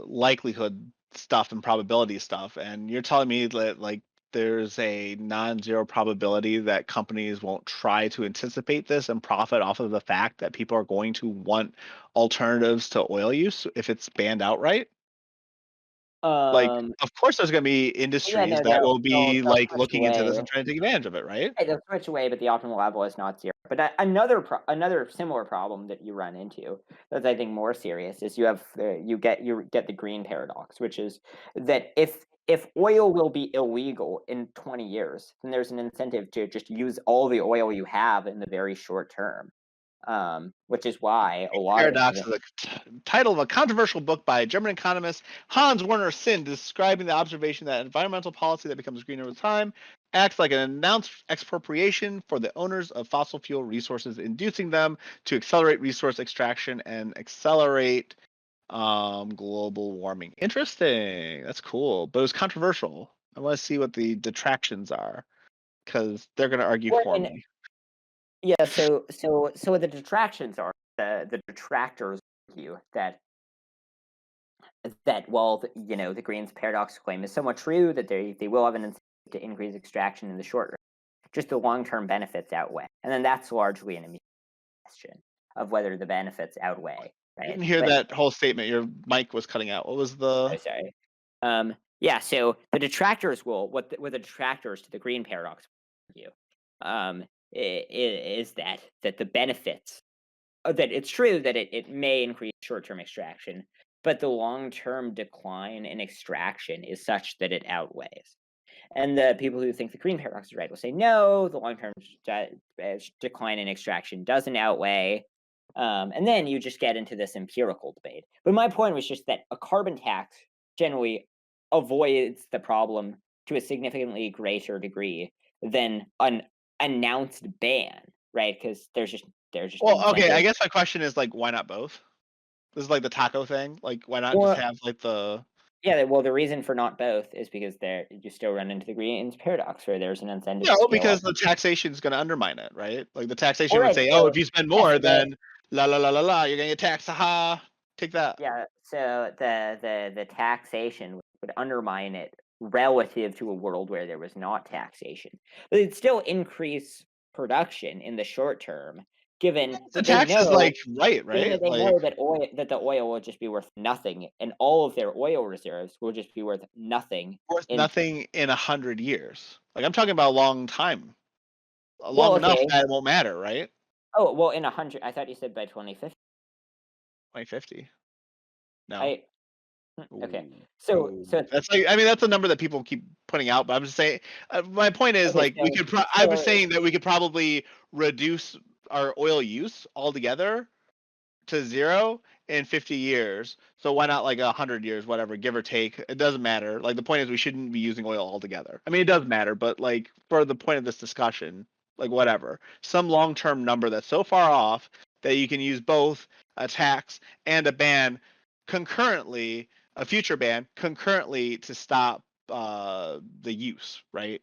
likelihood stuff and probability stuff. And you're telling me that like there's a non-zero probability that companies won't try to anticipate this and profit off of the fact that people are going to want alternatives to oil use if it's banned outright? Like, Um, of course, there's gonna be yeah, industries no, that will they'll be like switch looking into away. this and trying to take advantage of it, right? Right, they'll switch away, but the optimal level is not zero. But another similar problem that you run into that's I think more serious is you get the green paradox, which is that if oil will be illegal in 20 years, then there's an incentive to just use all the oil you have in the very short term. Which is why a lot of Paradox is the title of a controversial book by German economist Hans Werner Sinn describing the observation that environmental policy that becomes green over time acts like an announced expropriation for the owners of fossil fuel resources, inducing them to accelerate resource extraction and accelerate global warming. Interesting. That's cool, but it was controversial. I want to see what the detractions are because they're going to argue well, for and me. yeah, so the detractions are the detractors argue that well, the Green's paradox claim is somewhat true that they will have an incentive to increase extraction in the short run. Just the long term benefits outweigh, and then that's largely an immediate question of whether the benefits outweigh, I right? didn't hear But that whole statement. Your mic was cutting out. What was the oh, sorry. Yeah, so the detractors will what the detractors to the Green paradox argue is that the benefits that it's true that it may increase short term extraction, but the long term decline in extraction is such that it outweighs. And the people who think the green paradox is right will say no, the long term decline in extraction doesn't outweigh. And then you just get into this empirical debate. But my point was just that a carbon tax generally avoids the problem to a significantly greater degree than an announced ban, right? Because there's just an well, okay, I incentive. guess my question is like, why not both? This is like the taco thing. Like, why not just Well, have like the yeah, well, the reason for not both is because there you still run into the Green's paradox, where there's an incentive to no, scale up. because the taxation is going to undermine it, right? Like the taxation would Alright, say, oh, so if you spend yeah, more, so the then la la la la la, you're going to get taxed. Haha, take that. yeah, so the taxation would undermine it relative to a world where there was not taxation. But it'd still increase production in the short term, given The that they tax is know like right, given that right? they Like know that the oil will just be worth nothing, and all of their oil reserves will just be worth nothing worth in nothing in 100 years. Like I'm talking about a long time, well, long enough okay. that it won't matter, right? Oh, well, in 100 I thought you said by 2050. 2050. No. I okay. Ooh, So ooh. That's like I mean that's a number that people keep putting out, but I'm just saying my point is okay, like we could I was so saying that we could probably reduce our oil use altogether to zero in 50 years. So why not like 100 years, whatever, give or take? It doesn't matter. Like the point is we shouldn't be using oil altogether. I mean it does matter, but like for the point of this discussion, like whatever, some long-term number that's so far off that you can use both a tax and a ban concurrently, a future ban concurrently to stop the use, right?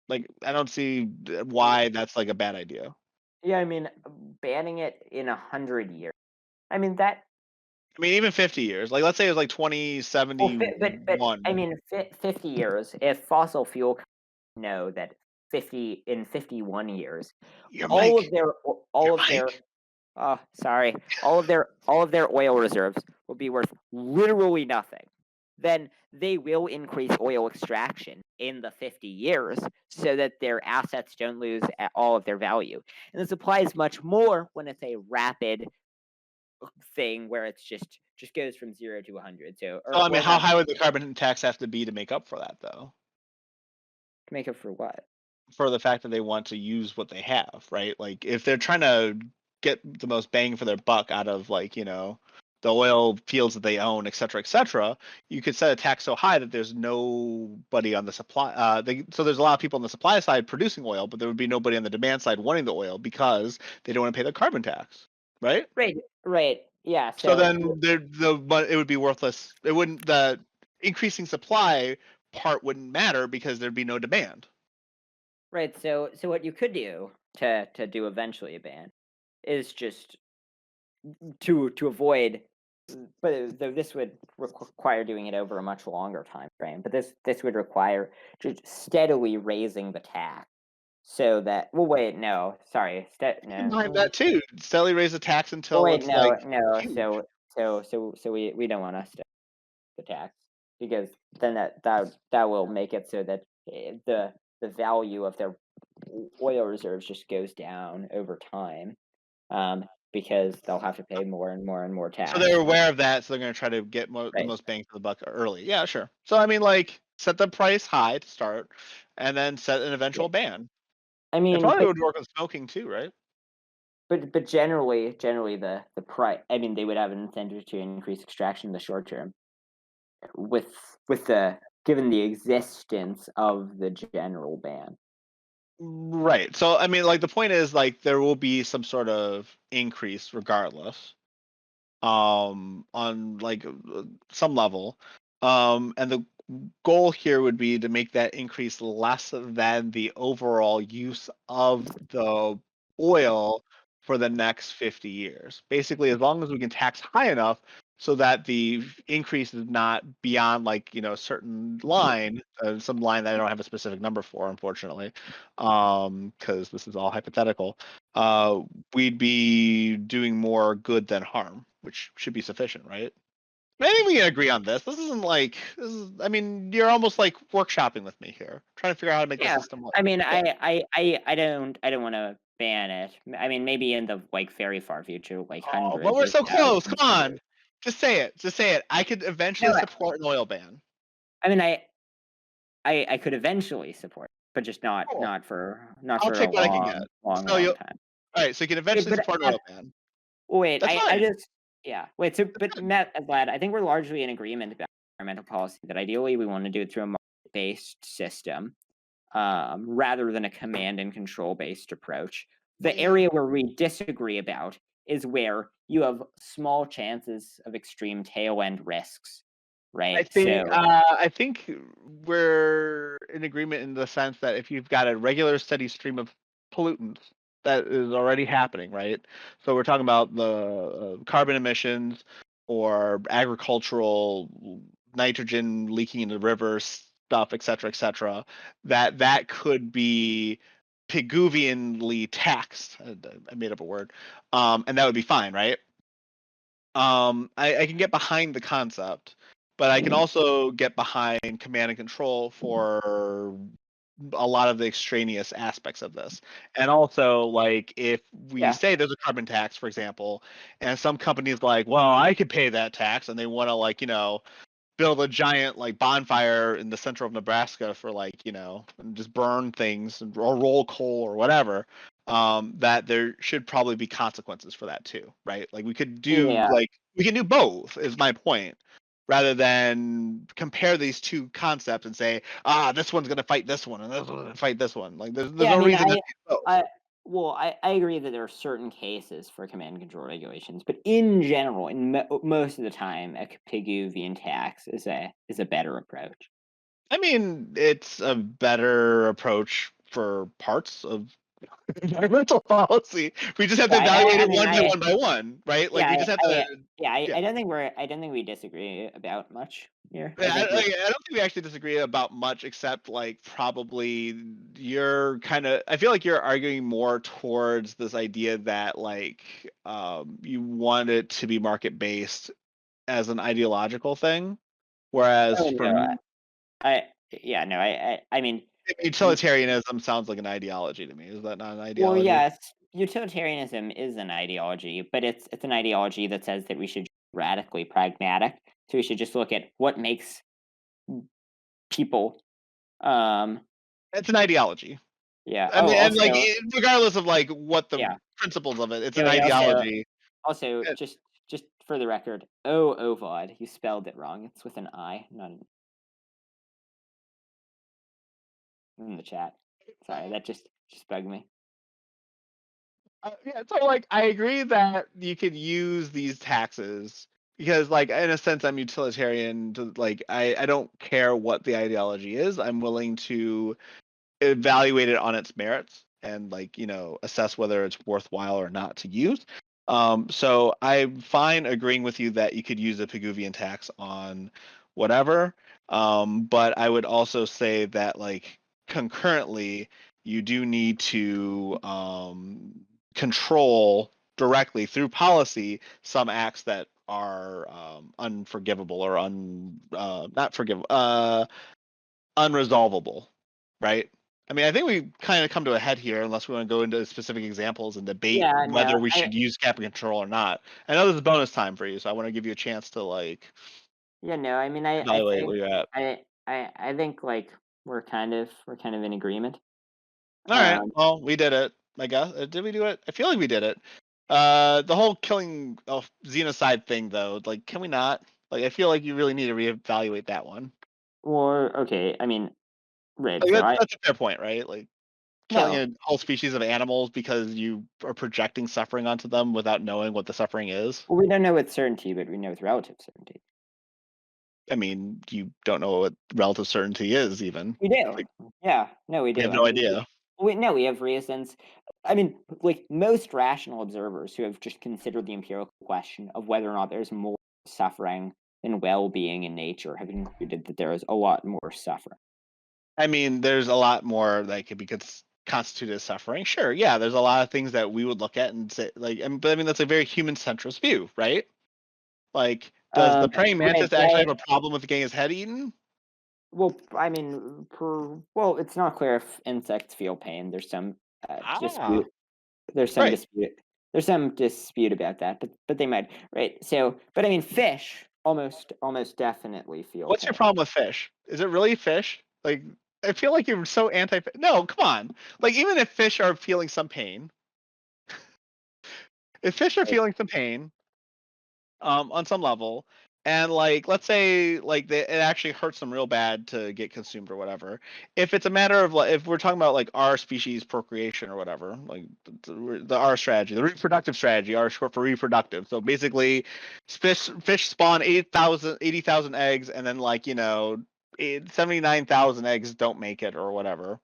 Like I don't see why that's like a bad idea. yeah, I mean, banning it in 100 years. I mean that I mean, even 50 years. Like, let's say it was like well, but I 2071. mean, 50 years. If fossil fuel companies know that 51 years, Your all of mic. their Your all of their mic. sorry, all of their oil reserves will be worth literally nothing. then they will increase oil extraction in the 50 years so that their assets don't lose all of their value. And this applies much more when it's a rapid thing where it's just goes from 0 to 100. So So I mean, or how rather, high would the carbon tax have to be to make up for that, though? to make up for what? For the fact that they want to use what they have, right? Like if they're trying to get the most bang for their buck out of like, the oil fields that they own, et cetera, you could set a tax so high that there's nobody on the supply. So there's a lot of people on the supply side producing oil, but there would be nobody on the demand side wanting the oil because they don't want to pay the carbon tax, right? Right, right. Yeah, So so then it would be worthless. It wouldn't the increasing supply part wouldn't matter because there'd be no demand. right, so what you could do to do eventually a ban is just to avoid, but though this would require doing it over a much longer time frame, but this would require just steadily raising the tax so that, well, wait, no, sorry, no, Behind that too. Steadily raise the tax well, until wait, it's like no, huge. so we don't want us to the tax because then that will make it so that the value of their oil reserves just goes down over time, because they'll have to pay more and more and more So tax. they're aware of that, so they're gonna try to get the Right. most bang for the buck early. Yeah, sure. So I mean, like, set the price high to start, and then set an Yeah. eventual ban. I It mean, probably would work with smoking too, right? but generally the price. I mean, they would have an incentive to increase extraction in the short term with the given the existence of the general ban. Right. So I mean, like, the point is, like, there will be some sort of increase regardless. On like some level. And the goal here would be to make that increase less than the overall use of the oil for the next 50 years. Basically, as long as we can tax high enough so that the increase is not beyond like, a certain line, some line that I don't have a specific number for, unfortunately, because this is all hypothetical. uh, we'd be doing more good than harm, which should be sufficient, right? I think we can agree on this. This isn't like this is. I mean, you're almost like workshopping with me here, trying to figure out how to make the Yeah, system work. I mean, Yeah. I don't want to ban it. I mean, maybe in the like very far future, like Oh, but hundreds we're or so close. thousands Come of on, years. just say it. Just say it. I could No, eventually support an oil ban. I mean, I could eventually support, but just Cool. not I'll for a take what I can get. long, So you, long all time. right? So you can Yeah, eventually but support an oil ban. wait, That's I fine. just yeah, wait. So, but Matt, Vlad, I think we're largely in agreement about environmental policy that ideally we want to do it through a market-based system, rather than a command and control based approach. The Yeah. area where we disagree about is where you have small chances of extreme tail end risks, I right? think So uh, I think we're in agreement in the sense that if you've got a regular steady stream of pollutants that is already happening, right? So we're talking about the carbon emissions or agricultural nitrogen leaking into rivers, stuff, et cetera, that could be Pigouvianly taxed. I made up a word, and that would be fine, right? I can get behind the concept, but I can also get behind command and control for a lot of the extraneous aspects of this. And also, like, if we yeah, say there's a carbon tax, for example, and some companies like, well, I could pay that tax, and they want to, like, build a giant like bonfire in the center of Nebraska for like and just burn things or roll coal or whatever. That there should probably be consequences for that too, right? Like yeah, we can do both. Is my point. Rather than compare these two concepts and say, this one's gonna fight this one and this one's gonna fight this one. Like there's yeah. I no mean, reason to do both. I, well, I agree that there are certain cases for command and control regulations, but in general, in most of the time, a Pigouvian tax is a better approach. I mean, it's a better approach for parts of environmental policy. We just have to Yeah, evaluate I it mean, one by one, right? Like yeah, we just have to, yeah, yeah. I don't think we disagree about much here. Yeah, I don't think we actually disagree about much, except like probably you're kind of. I feel like you're arguing more towards this idea that like you want it to be market based as an ideological thing. Whereas Oh, for no, yeah, no, I mean, utilitarianism sounds like an ideology to me. Is that not an well, ideology? yes, utilitarianism is an ideology, but it's an ideology that says that we should be radically pragmatic. So we should just look at what makes people, um, It's an ideology. yeah. I Oh, mean, and like also, regardless of like what the yeah. principles of it, it's No, an wait, ideology. also, Uh, just for the record, oh, Ovod, you spelled it wrong. It's with an I, not an in the chat. Sorry, that just bugged me. yeah, so like I agree that you could use these taxes because like in a sense I'm utilitarian to like I don't care what the ideology is. I'm willing to evaluate it on its merits and like assess whether it's worthwhile or not to use. So I'm fine agreeing with you that you could use a Pigouvian tax on whatever. But I would also say that like concurrently you do need to control directly through policy some acts that are unforgivable or not forgivable unresolvable, right? I mean, I think we kind of come to a head here, unless we want to go into specific examples and debate Yeah, no, whether we should use cap and control or not. I know this is bonus time for you, so I want to give you a chance to like yeah, no. I mean, I evaluate think where you're at. I think like we're kind of in agreement. All right, Um, well, we did it. I guess did we do it? I feel like we did it. The whole killing of xenocide thing, though, like, can we not? Like, I feel like you really need to reevaluate that one. or okay, I mean, right. Like, So I that's a fair point, right? Like, killing no. a whole species of animals because you are projecting suffering onto them without knowing what the suffering is. Well, we don't know with certainty, but we know with relative certainty. I mean, you don't know what relative certainty is even. We do. Like, Yeah, no, we we do. have I no mean, idea. we have reasons. I mean, like most rational observers who have just considered the empirical question of whether or not there's more suffering than well-being in nature have concluded that there is a lot more suffering. I mean, there's a lot more that could be constituted as suffering. Sure, yeah, there's a lot of things that we would look at and say, like, but I mean, that's a very human centrist view, right? Like, does the praying Right, mantis actually have a problem with getting his head eaten? well, I mean, well, it's not clear if insects feel pain. There's some Ah, dispute. There's some right. dispute. There's some dispute about that, but they might, right? So, but I mean, fish almost definitely feel What's your pain. problem with fish? Is it really fish? Like, I feel like you're so anti. No, come on. Like, even if fish are feeling some pain, if fish are Right? feeling some pain, on some level, and like, let's say, like, it actually hurts them real bad to get consumed or whatever. If it's a matter of like, if we're talking about like our species procreation or whatever, like the R strategy, the reproductive strategy, R short for reproductive. So basically, fish spawn 80,000 eggs, and then like 79,000 eggs don't make it or whatever.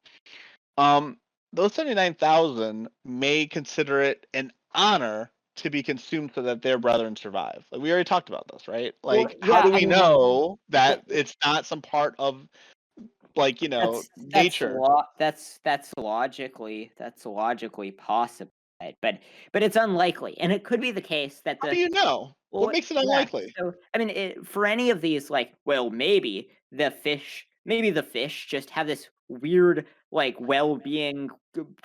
Um, those 79,000 may consider it an honor to be consumed so that their brethren survive. Like we already talked about this, right? Well, Like, how yeah. do I we mean, know th- that it's not some part of like nature? that's logically possible, right? But it's unlikely, and it could be the case that How do the you know? What well, makes it yeah. unlikely? So I mean, for any of these, like, well, maybe the fish just have this weird, like, well-being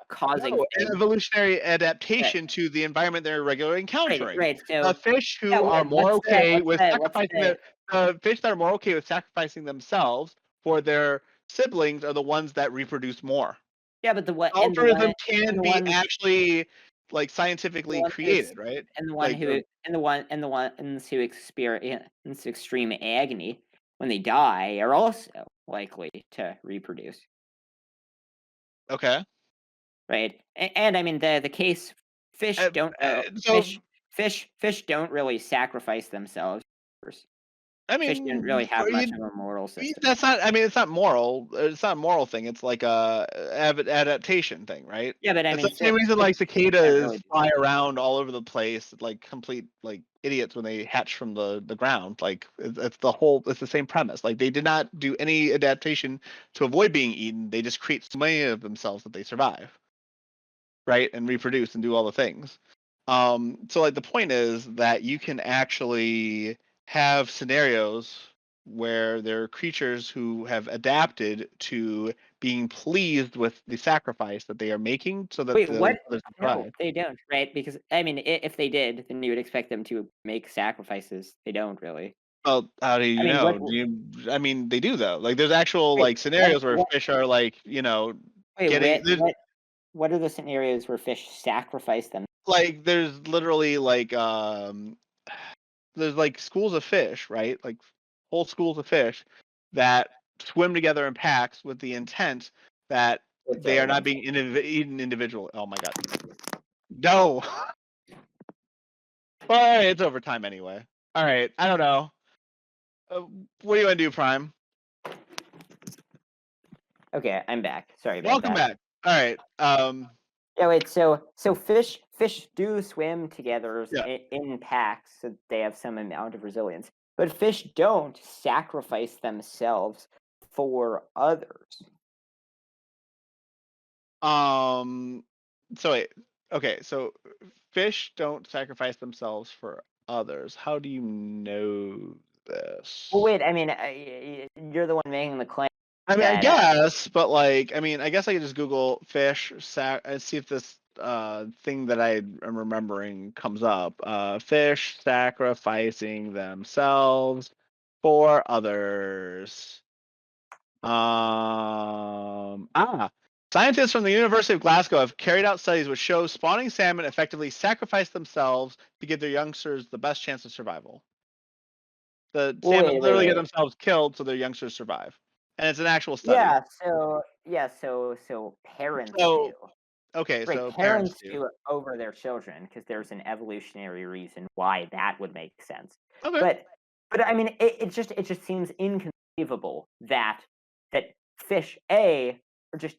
causing No, an thing. evolutionary Right, adaptation to the environment they're regularly right, encountering. right. The So fish yeah, who are more okay with let's sacrificing say, the fish that are more okay with sacrificing themselves for their siblings are the ones that reproduce more. yeah, but the one Algorithm and can the be one actually like the scientifically one who's created, right? and the one Like, who and the ones who experience extreme agony when they die are also likely to reproduce, okay. right? And I mean the case fish Uh, don't so fish don't really sacrifice themselves. I Fish didn't mean, really have for much you, of a moral system. that's not. I mean, it's not moral. It's not a moral thing. It's like a adaptation thing, right? Yeah, but I It's the mean same reason like can't really cicadas do fly around all over the place, like complete like idiots when they hatch from the ground. Like it's the whole. It's the same premise. Like they did not do any adaptation to avoid being eaten. They just create so many of themselves that they survive, right, and reproduce and do all the things. So like the point is that you can actually have scenarios where they're creatures who have adapted to being pleased with the sacrifice that they are making so that Wait, the what? others No, thrive. they don't, right? Because I mean, if they did, then you would expect them to make sacrifices. They don't really. Well, how do I you mean, know? Do you? I mean, they do though. Like, there's actual wait, like scenarios where what? fish are like, Wait, getting. what are the scenarios where fish sacrifice them? Like there's literally like there's like schools of fish, right? Like whole schools of fish that swim together in packs with the intent that Oh, they sorry, are not one being second. eaten individually. Oh my god. No. Well, all right, it's overtime anyway. All right, I don't know. What do you want to do, Prime? Okay, I'm back. Sorry about Welcome that. back. All right. Yeah, wait. So fish do swim together Yeah. in packs, so they have some amount of resilience. But fish don't sacrifice themselves for others. So wait. Okay, so fish don't sacrifice themselves for others. How do you know Well, this? wait. I mean, you're the one making the claim I mean, I that guess, but like, I mean, I guess I could just Google fish and see if this thing that I am remembering comes up. Fish sacrificing themselves for others. Scientists from the University of Glasgow have carried out studies which show spawning salmon effectively sacrifice themselves to give their youngsters the best chance of survival. The well, salmon literally get wait. themselves killed so their youngsters survive, and it's an actual study. So parents do. So okay, Right, so parents parents do. do it over their children because there's an evolutionary reason why that would make sense. Okay. But but I mean, it just seems inconceivable that fish or just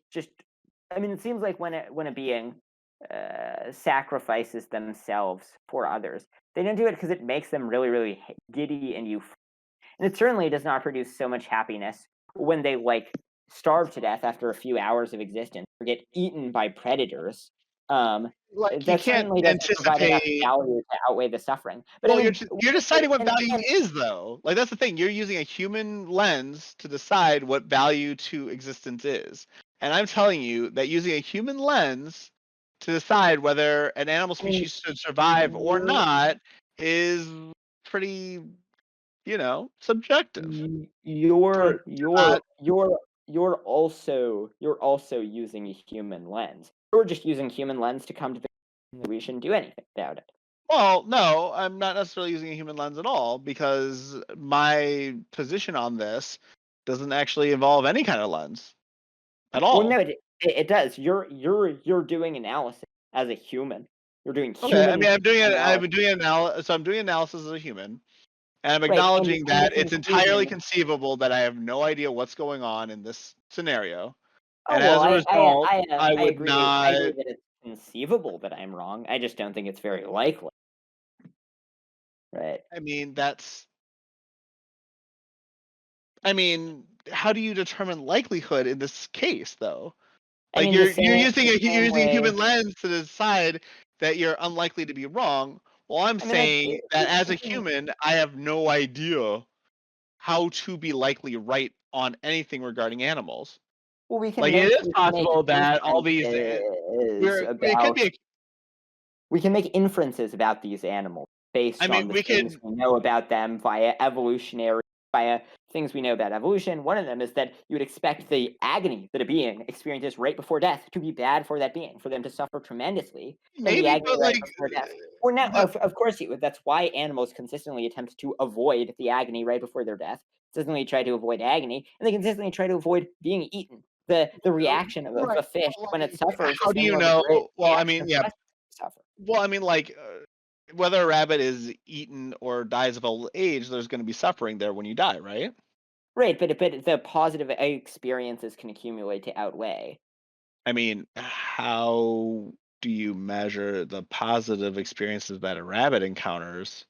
I mean, it seems like when a being sacrifices themselves for others, they don't do it because it makes them really giddy and euphoric. And it certainly does not produce so much happiness when they like starve to death after a few hours of existence or get eaten by predators. Um, Like you that can't certainly doesn't provide enough anticipate. value to outweigh the suffering. But I Well, mean, you're deciding what value and is though. Like that's the thing. You're using a human lens to decide what value to existence is. And I'm telling you that using a human lens to decide whether an animal I mean, species should survive or you're not is pretty, subjective. For you're to you're not you're you're also using a human lens. You're just using human lens to come to the conclusion that we shouldn't do anything about it. well, no, I'm not necessarily using a human lens at all because my position on this doesn't actually involve any kind of lens at Well, no, all. it does. You're doing analysis as a human. You're doing Okay, I human mean, I'm doing it. I've analysis, been doing analysis. So I'm doing analysis as a human, and I'm right? acknowledging And the that it's entirely conclusion. conceivable that I have no idea what's going on in this scenario, Oh and well, as a result, I I would agree. I not. agree that it's conceivable that I'm wrong. I just don't think it's very likely, right? I mean, that's. I mean, how do you determine likelihood in this case, though? I Like mean, you're the same using a way. human lens to decide that you're unlikely to be wrong. Well, I'm I mean, like saying that as a human, I have no idea how to be likely right on anything regarding animals. well, Like it is we can make possible that all these inferences it could about be. we can make inferences about these animals I based on mean, the we things could. we know about them via things we know about evolution. One of them is that you would expect the agony that a being experiences right before death to be bad for that being, for them to suffer tremendously in the Maybe, agony but right like before death. Or not, the of course you would. That's why animals consistently attempt to avoid the agony right before their death, consistently try to avoid agony, and they consistently try to avoid being eaten. The reaction of right. a fish But when it like, suffers how is do no you more the know? Well, I reaction mean, of yeah. stress suffer. Well, I mean, like whether a rabbit is eaten or dies of old age, there's going to be suffering there when you die, right? Right, but the positive experiences can accumulate to outweigh. I mean, how do you measure the positive experiences that a rabbit encounters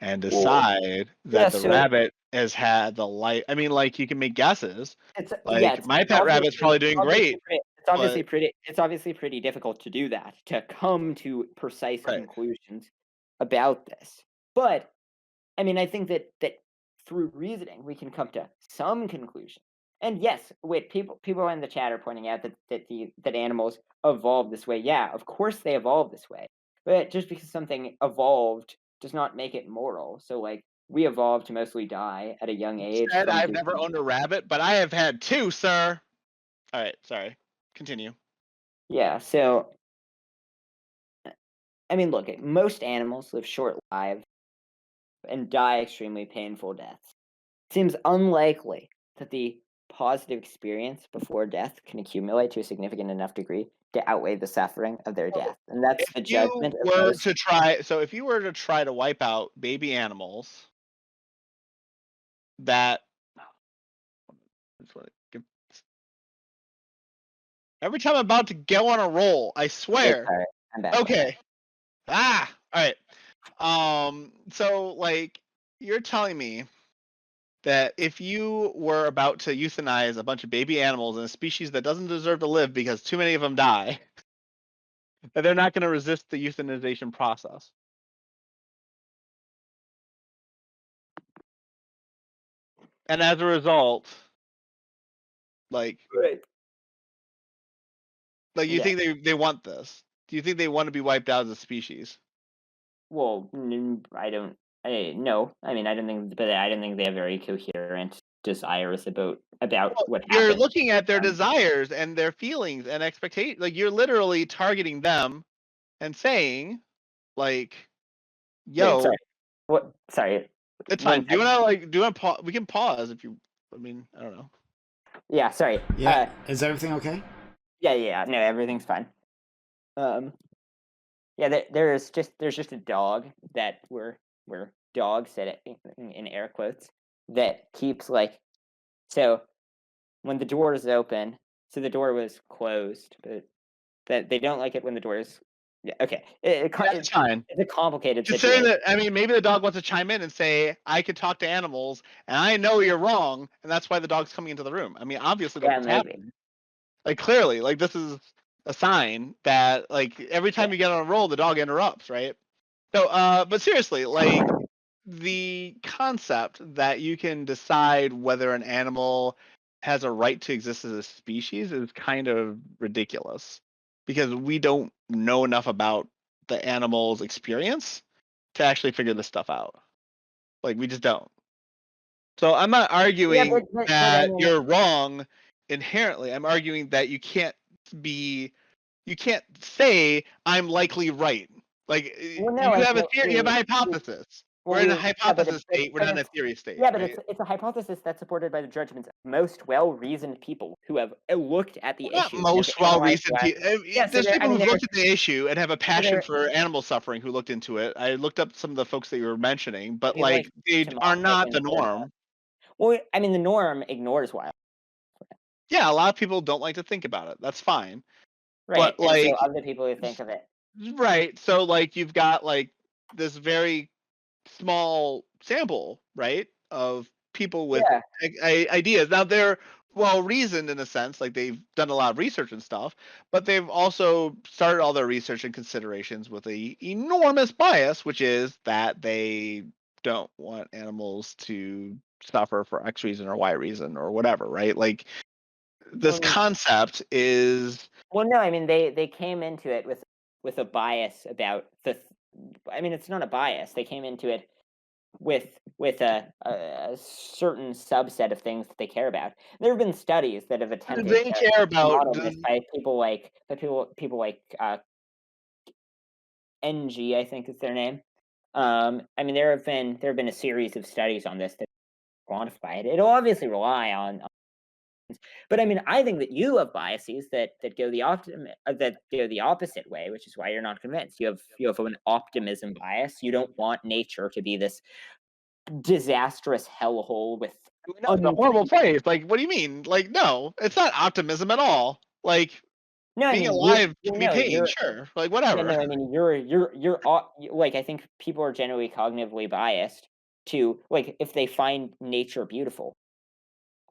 and Well, decide yeah, that the so rabbit has had the light? I mean, like you can make guesses. it's yeah, Like my it's pet rabbit's probably doing great, but it's obviously pretty difficult to do that, to come to precise right. conclusions about this. But I mean, I think that through reasoning, we can come to some conclusion. And yes, wait, people in the chat are pointing out that animals evolved this way. Yeah, of course they evolved this way. But just because something evolved does not make it moral. So like we evolved to mostly die at a young age Said from I've never owned a rabbit, but I have had two, sir. All right, sorry. Continue. yeah, so I mean look, most animals live short lives and die extremely painful deaths. It seems unlikely that the positive experience before death can accumulate to a significant enough degree to outweigh the suffering of their death. And that's the You judgment of were most. to try, so if you were to try to wipe out baby animals, that every time I'm about to go on a roll, I swear. Sorry, I'm back. Okay. All right. So like you're telling me that if you were about to euthanize a bunch of baby animals in a species that doesn't deserve to live because too many of them die, that they're not going to resist the euthanization process. And as a result, like Right. you Yeah. think they want this? Do you think they want to be wiped out as a species? Well, I don't. No. I mean, I don't think, but I don't think they have very coherent desires about Well, what you're happens. looking at their desires and their feelings and expectations. Like you're literally targeting them and saying, like, Wait, "Yo, sorry. What? Sorry. it's One fine. Do you second. want to Do you want to We can pause if you. I mean, I don't know. Yeah. Sorry. Yeah, is everything okay? Yeah. No, everything's fine. Um. Yeah. There's just a dog that we're dog sit in air quotes that keeps like so when the door is open. So the door was closed, but that they don't like it when the door is. Yeah. Okay. Yeah, it's fine. It's a complicated Considering situation. that, I mean, maybe the dog wants to chime in and say, "I could talk to animals, and I know you're wrong, and that's why the dog's coming into the room." I mean, obviously that's Yeah. what's Maybe. happening. Like clearly, like this is a sign that like every Yeah. time you get on a roll, the dog interrupts, right? So, but seriously, like the concept that you can decide whether an animal has a right to exist as a species is kind of ridiculous because we don't know enough about the animal's experience to actually figure this stuff out. Like we just don't. So I'm not Yeah. arguing But I that mean, you're wrong inherently. I'm arguing that be you can't say I'm likely right. Like well, no. you I have a well, theory, you have a hypothesis. well, We're in a yeah, but hypothesis state. We're not in a theory state, yeah, but right? it's a hypothesis that's supported by the judgments of most well-reasoned people who have looked at the Well, not issue and have most analyzed well-reasoned why. people. Yeah, so There's there. I people mean, who've there. looked at the issue and have a So passion there. for animal suffering who looked into it. I looked up some of the folks that you were mentioning, but People like like they are not in the the board. norm. Well, I mean, the norm ignores wild. Yeah, a lot of people don't like to think about it. That's fine. Right, But and so like other people who think of it. right, so like you've got like this very small sample, right, of people with Yeah. ideas. Now they're well reasoned in a sense, like they've done a lot of research and stuff, but they've also started all their research and considerations with a enormous bias, which is that they don't want animals to suffer for X reason or Y reason or whatever, right? Like Well, this I mean, concept is well, no, I mean they came into it with a bias about I mean, it's not a bias. They came into it with a certain subset of things that they care about. There have been studies that have attempted they care to about model this by people like NG, I think is their name. I mean, there have been a series of studies on this that quantify it. It'll obviously rely on, but I mean, I think that you have biases that go that go the opposite way, which is why you're not convinced. You have an optimism bias. You don't want nature to be this disastrous hellhole with I mean, no, it's a horrible place. Like, what do you mean? Like, no, it's not optimism at all. Like, no, I being mean alive can be no, pain, sure. Like, yeah, whatever. no, I mean like I think people are generally cognitively biased to like if they find nature beautiful,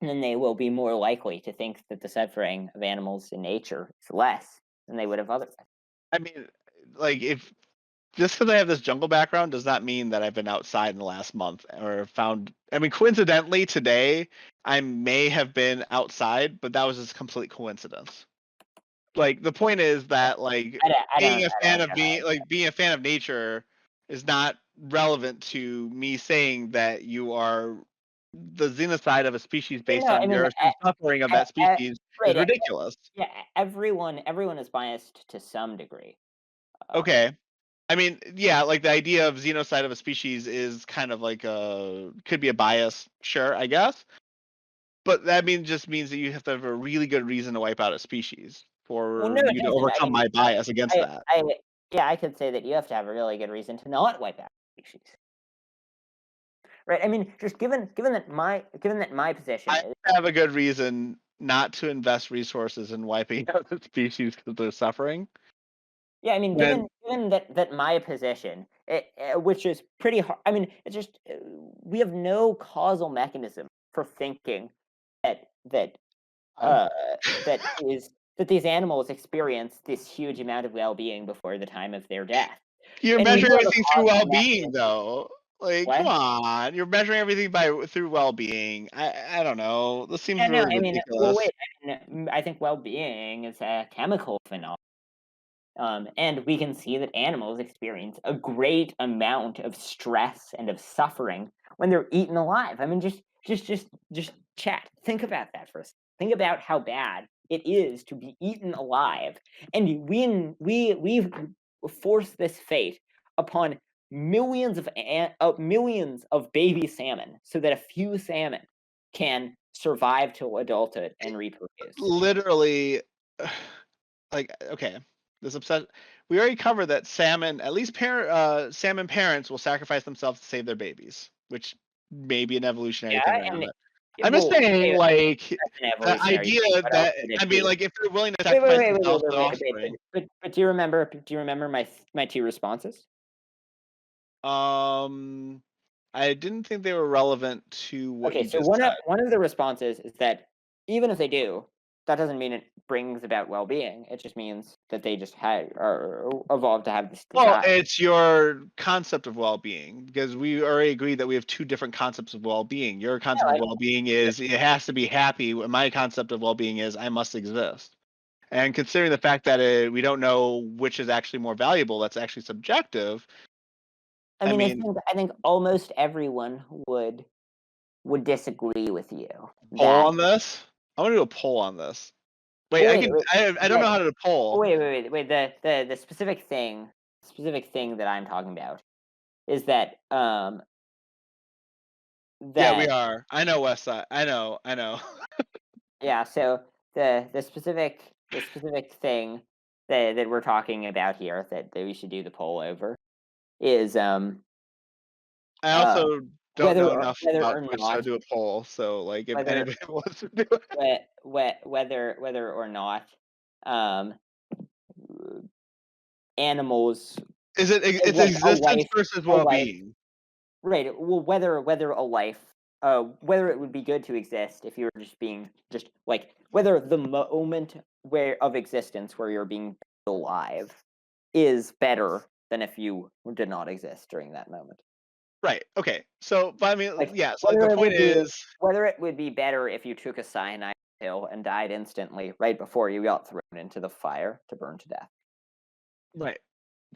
then they will be more likely to think that the suffering of animals in nature is less than they would have otherwise. I mean, like, if just because I have this jungle background does not mean that I've been outside in the last month or found. I mean, coincidentally, today I may have been outside, but that was just complete coincidence. Like the point is that like being a fan of being a fan of nature is not relevant to me saying that you are the xenocide of a species based No, I on mean, your suffering of that species is right. ridiculous. Yeah, everyone is biased to some degree. Okay. I mean, yeah, like the idea of xenocide of a species is kind of like could be a bias, sure, I guess. But that just means that you have to have a really good reason to wipe out a species Well, for no, it you to doesn't. I overcome mean, my bias against I, that. I, yeah, I could say that you have to have a really good reason to not wipe out species, right? I mean, just given that my position I is, have a good reason not to invest resources in wiping out the species because they're suffering. yeah, I mean, When given that my position, which is pretty hard. I mean, it's just we have no causal mechanism for thinking that that uh, that is that these animals experience this huge amount of well-being before the time of their death. you're And we do measuring have a everything through causal well-being, mechanism. though. Like, come What? on, you're measuring everything through well-being. I don't know. This seems Yeah, no, really I mean, well, ridiculous. wait. I think well-being is a chemical phenomenon. And we can see that animals experience a great amount of stress and of suffering when they're eaten alive. I mean, just chat. Think about that for a second. Think about how bad it is to be eaten alive, and we've forced this fate upon millions of baby salmon, so that a few salmon can survive till adulthood and reproduce. Literally, like, okay, this upset. We already covered that salmon, at least salmon parents will sacrifice themselves to save their babies, which may be an evolutionary Yeah, thing or and not. I'm just well, saying, okay, like, that's an the evolutionary idea thing. What else that would it I mean, be? like, if they're willing to Wait, wait, sacrifice wait, wait, themselves wait, to wait, wait, offspring. but do you remember my two responses? Um, I didn't think they were relevant to what Okay, you so just said. one of the responses is that even if they do, that doesn't mean it brings about well-being. It just means that they just had or evolved to have this Well, desire. it's your concept of well-being because we already agreed that we have two different concepts of well-being. Your No, concept of well-being is it has to be happy. My concept of well-being is I must exist. And considering the fact that we don't know which is actually more valuable, that's actually subjective. I I mean, mean, I think almost everyone would disagree with you poll that. on this. I want to do a poll on this. Wait, Well, I wait, can. wait, I don't know that, how to oh, poll. wait. The specific thing that I'm talking about is that Yeah, we that are. I know West Side. I know. I know. yeah. So the specific thing that we're talking about here that we should do the poll over is I uh also don't know enough whether about or Twitch to not do a poll. So, like, if whether anybody wants to do it. whether or not um animals It's like existence versus a life. well-being. Right. Well, whether a life, whether it would be good to exist if you were just being just like whether the moment where of existence where you're being alive is better than if you did not exist during that moment. Right. Okay. So, but I mean, Like yeah. So, like, the point is, whether it would be better if you took a cyanide pill and died instantly right before you got thrown into the fire to burn to death. right.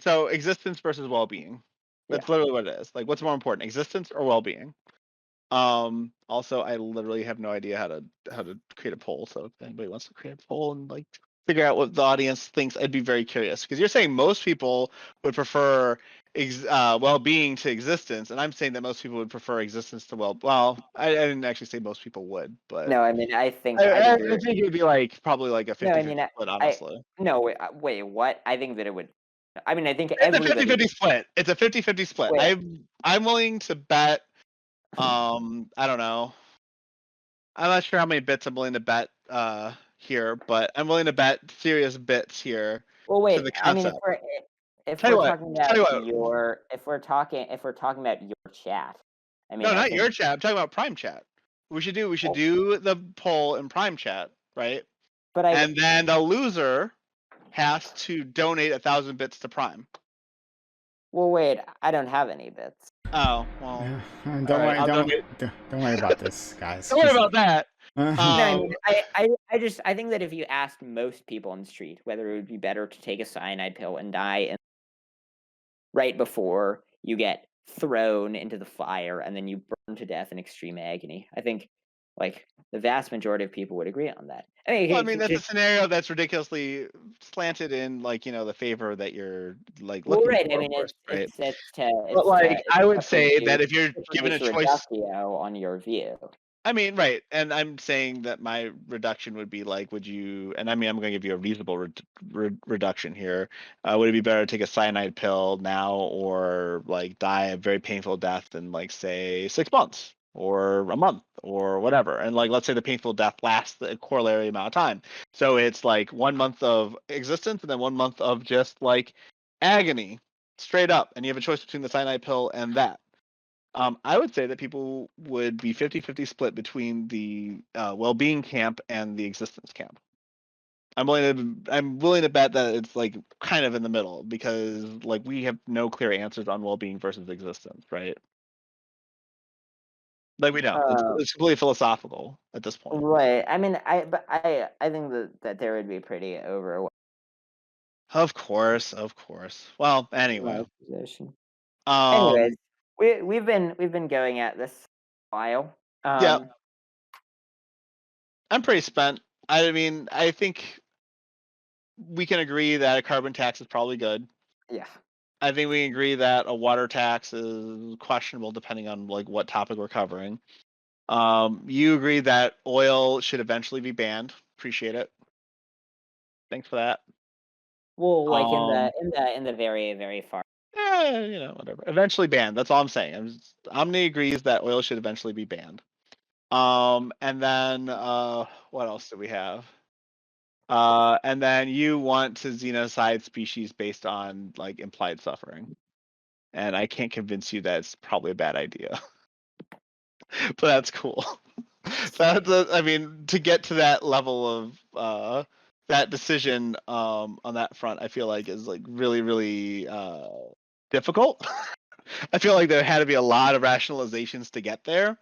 So, existence versus well-being. Yeah. That's literally what it is. Like, what's more important, existence or well-being? Also, I literally have no idea how to create a poll. So if anybody wants to create a poll and like figure out what the audience thinks, I'd be very curious because you're saying most people would prefer well-being to existence, and I'm saying that most people would prefer existence to well. I didn't actually say most people would, but No, I mean I I think think it'd be like probably like a no, I 50-50 mean split, I honestly. no wait what I think that it would. I mean I think It's a everybody 50-50 split. It's a 50-50 split. wait. I'm willing to bet. I don't know. I'm not sure how many bits I'm willing to bet here, but I'm willing to bet serious bits here Well, to wait. the I mean, concept. if Tell you we're what, talking tell about you what. your if we're talking about your chat, I mean, No, I not think. your chat. I'm talking about Prime Chat. We should Well, do the poll in Prime Chat, right? but I And then the loser has to donate 1,000 bits to Prime. Well, wait, I don't have any bits. Oh well. Don't All right, worry, I'll don't donate. don't worry about this, guys. Don't worry Just about that. No, I Um, mean, I think that if you asked most people on the street whether it would be better to take a cyanide pill and die right before you get thrown into the fire and then you burn to death in extreme agony, I think, like, the vast majority of people would agree on that. I mean, well, I it mean, could that's a just scenario that's ridiculously slanted in, like, the favor that you're like well, looking right, I for, of mean, course, right? Mm. But like, I would say that if you're to given a produce a choice, reductio on your view. I mean, right, and I'm saying that my reduction would be like, would you? And I mean, I'm going to give you a reasonable reduction here. Would it be better to take a cyanide pill now, or like die a very painful death in, like, say 6 months or a month or whatever? And like, let's say the painful death lasts a corollary amount of time, so it's like 1 month of existence and then 1 month of just like agony, straight up, and you have a choice between the cyanide pill and that. I would say that people would be 50-50 split between the well-being camp and the existence camp. I'm willing to bet that it's like kind of in the middle, because like we have no clear answers on well-being versus existence, right? Like we don't. It's Uh, it's completely philosophical at this point. right. I mean, I think that there would be pretty overwhelming Of course, of course. Well, anyway. position. Um Anyways, we've been going at this a while. yeah, Um, I'm pretty spent. I mean, I think we can agree that a carbon tax is probably good. yeah. I think we agree that a water tax is questionable depending on like what topic we're covering. You agree that oil should eventually be banned. Appreciate it. Thanks for that. Well, like Um, in the very very far. whatever. Eventually banned. That's all I'm saying. Omni agrees that oil should eventually be banned. And then what else do we have? And then you want to xenocide species based on like implied suffering. And I can't convince you that it's probably a bad idea. But that's cool. I mean, to get to that level of that decision on that front, I feel like is like really, really difficult. I feel like there had to be a lot of rationalizations to get there.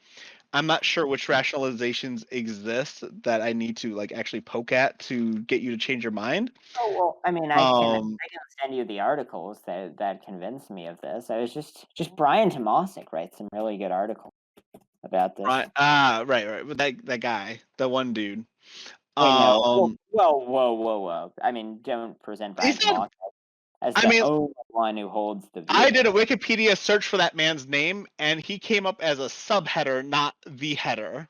I'm not sure which rationalizations exist that I need to like actually poke at to get you to change your mind. Oh well, I mean, Um, I can send you the articles that convinced me of this. I was just Brian Tomasic writes some really good articles about this. right, right. But that guy, the one dude. Wait, no. Um, Whoa. I mean, don't present Brian he's not. Tomasic as I the mean, only one who holds the I view. did a Wikipedia search for that man's name, and he came up as a subheader, not the header.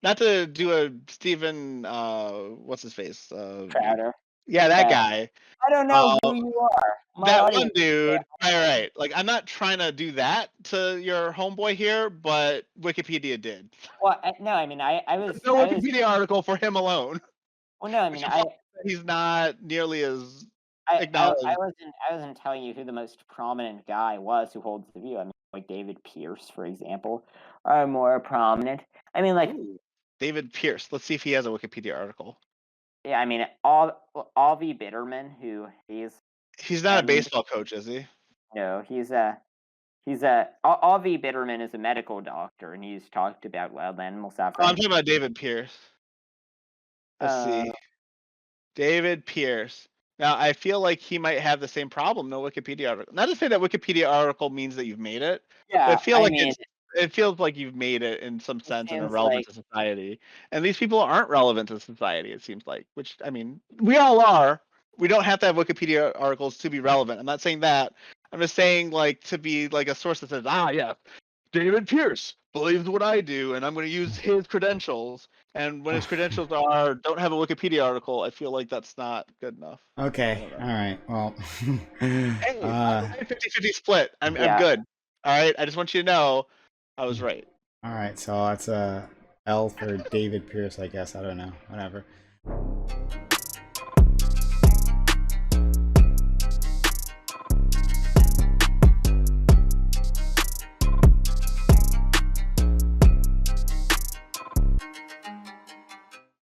Not to do a Stephen, what's his face? Crowder. Yeah, that guy. I don't know Uh, who you are. My that one audience. dude. Right. Like, I'm not trying to do that to your homeboy here, but Wikipedia did. Well, no, I mean, There's no Wikipedia article for him alone, well, no, I which mean, implies that he's not nearly as I acknowledged. wasn't telling you who the most prominent guy was who holds the view. I mean, like David Pierce, for example, are more prominent. I mean, like, Ooh. David Pierce. Let's see if he has a Wikipedia article. yeah, I mean, Avi Bitterman, who He's not a baseball coach, is he? no, Avi Bitterman is a medical doctor, and he's talked about wild animal Oh, suffering. I'm talking about David Pierce. Let's see. David Pierce. Now, I feel like he might have the same problem. No Wikipedia article. Not to say that Wikipedia article means that you've made it. Yeah, But I mean, it feels like you've made it in some it sense and are seems relevant like to society. And these people aren't relevant to society, it seems like. Which, I mean, we all are. We don't have to have Wikipedia articles to be relevant. I'm not saying that. I'm just saying, like, to be like a source that says, yeah, David Pierce believes what I do, and I'm going to use his credentials. And when his credentials don't have a Wikipedia article, I feel like that's not good enough. Okay. All right. Well. Hey, I'm 50-50 split. I'm yeah. good. All right. I just want you to know I was right. All right. So that's a L for David Pierce, I guess. I don't know. Whatever.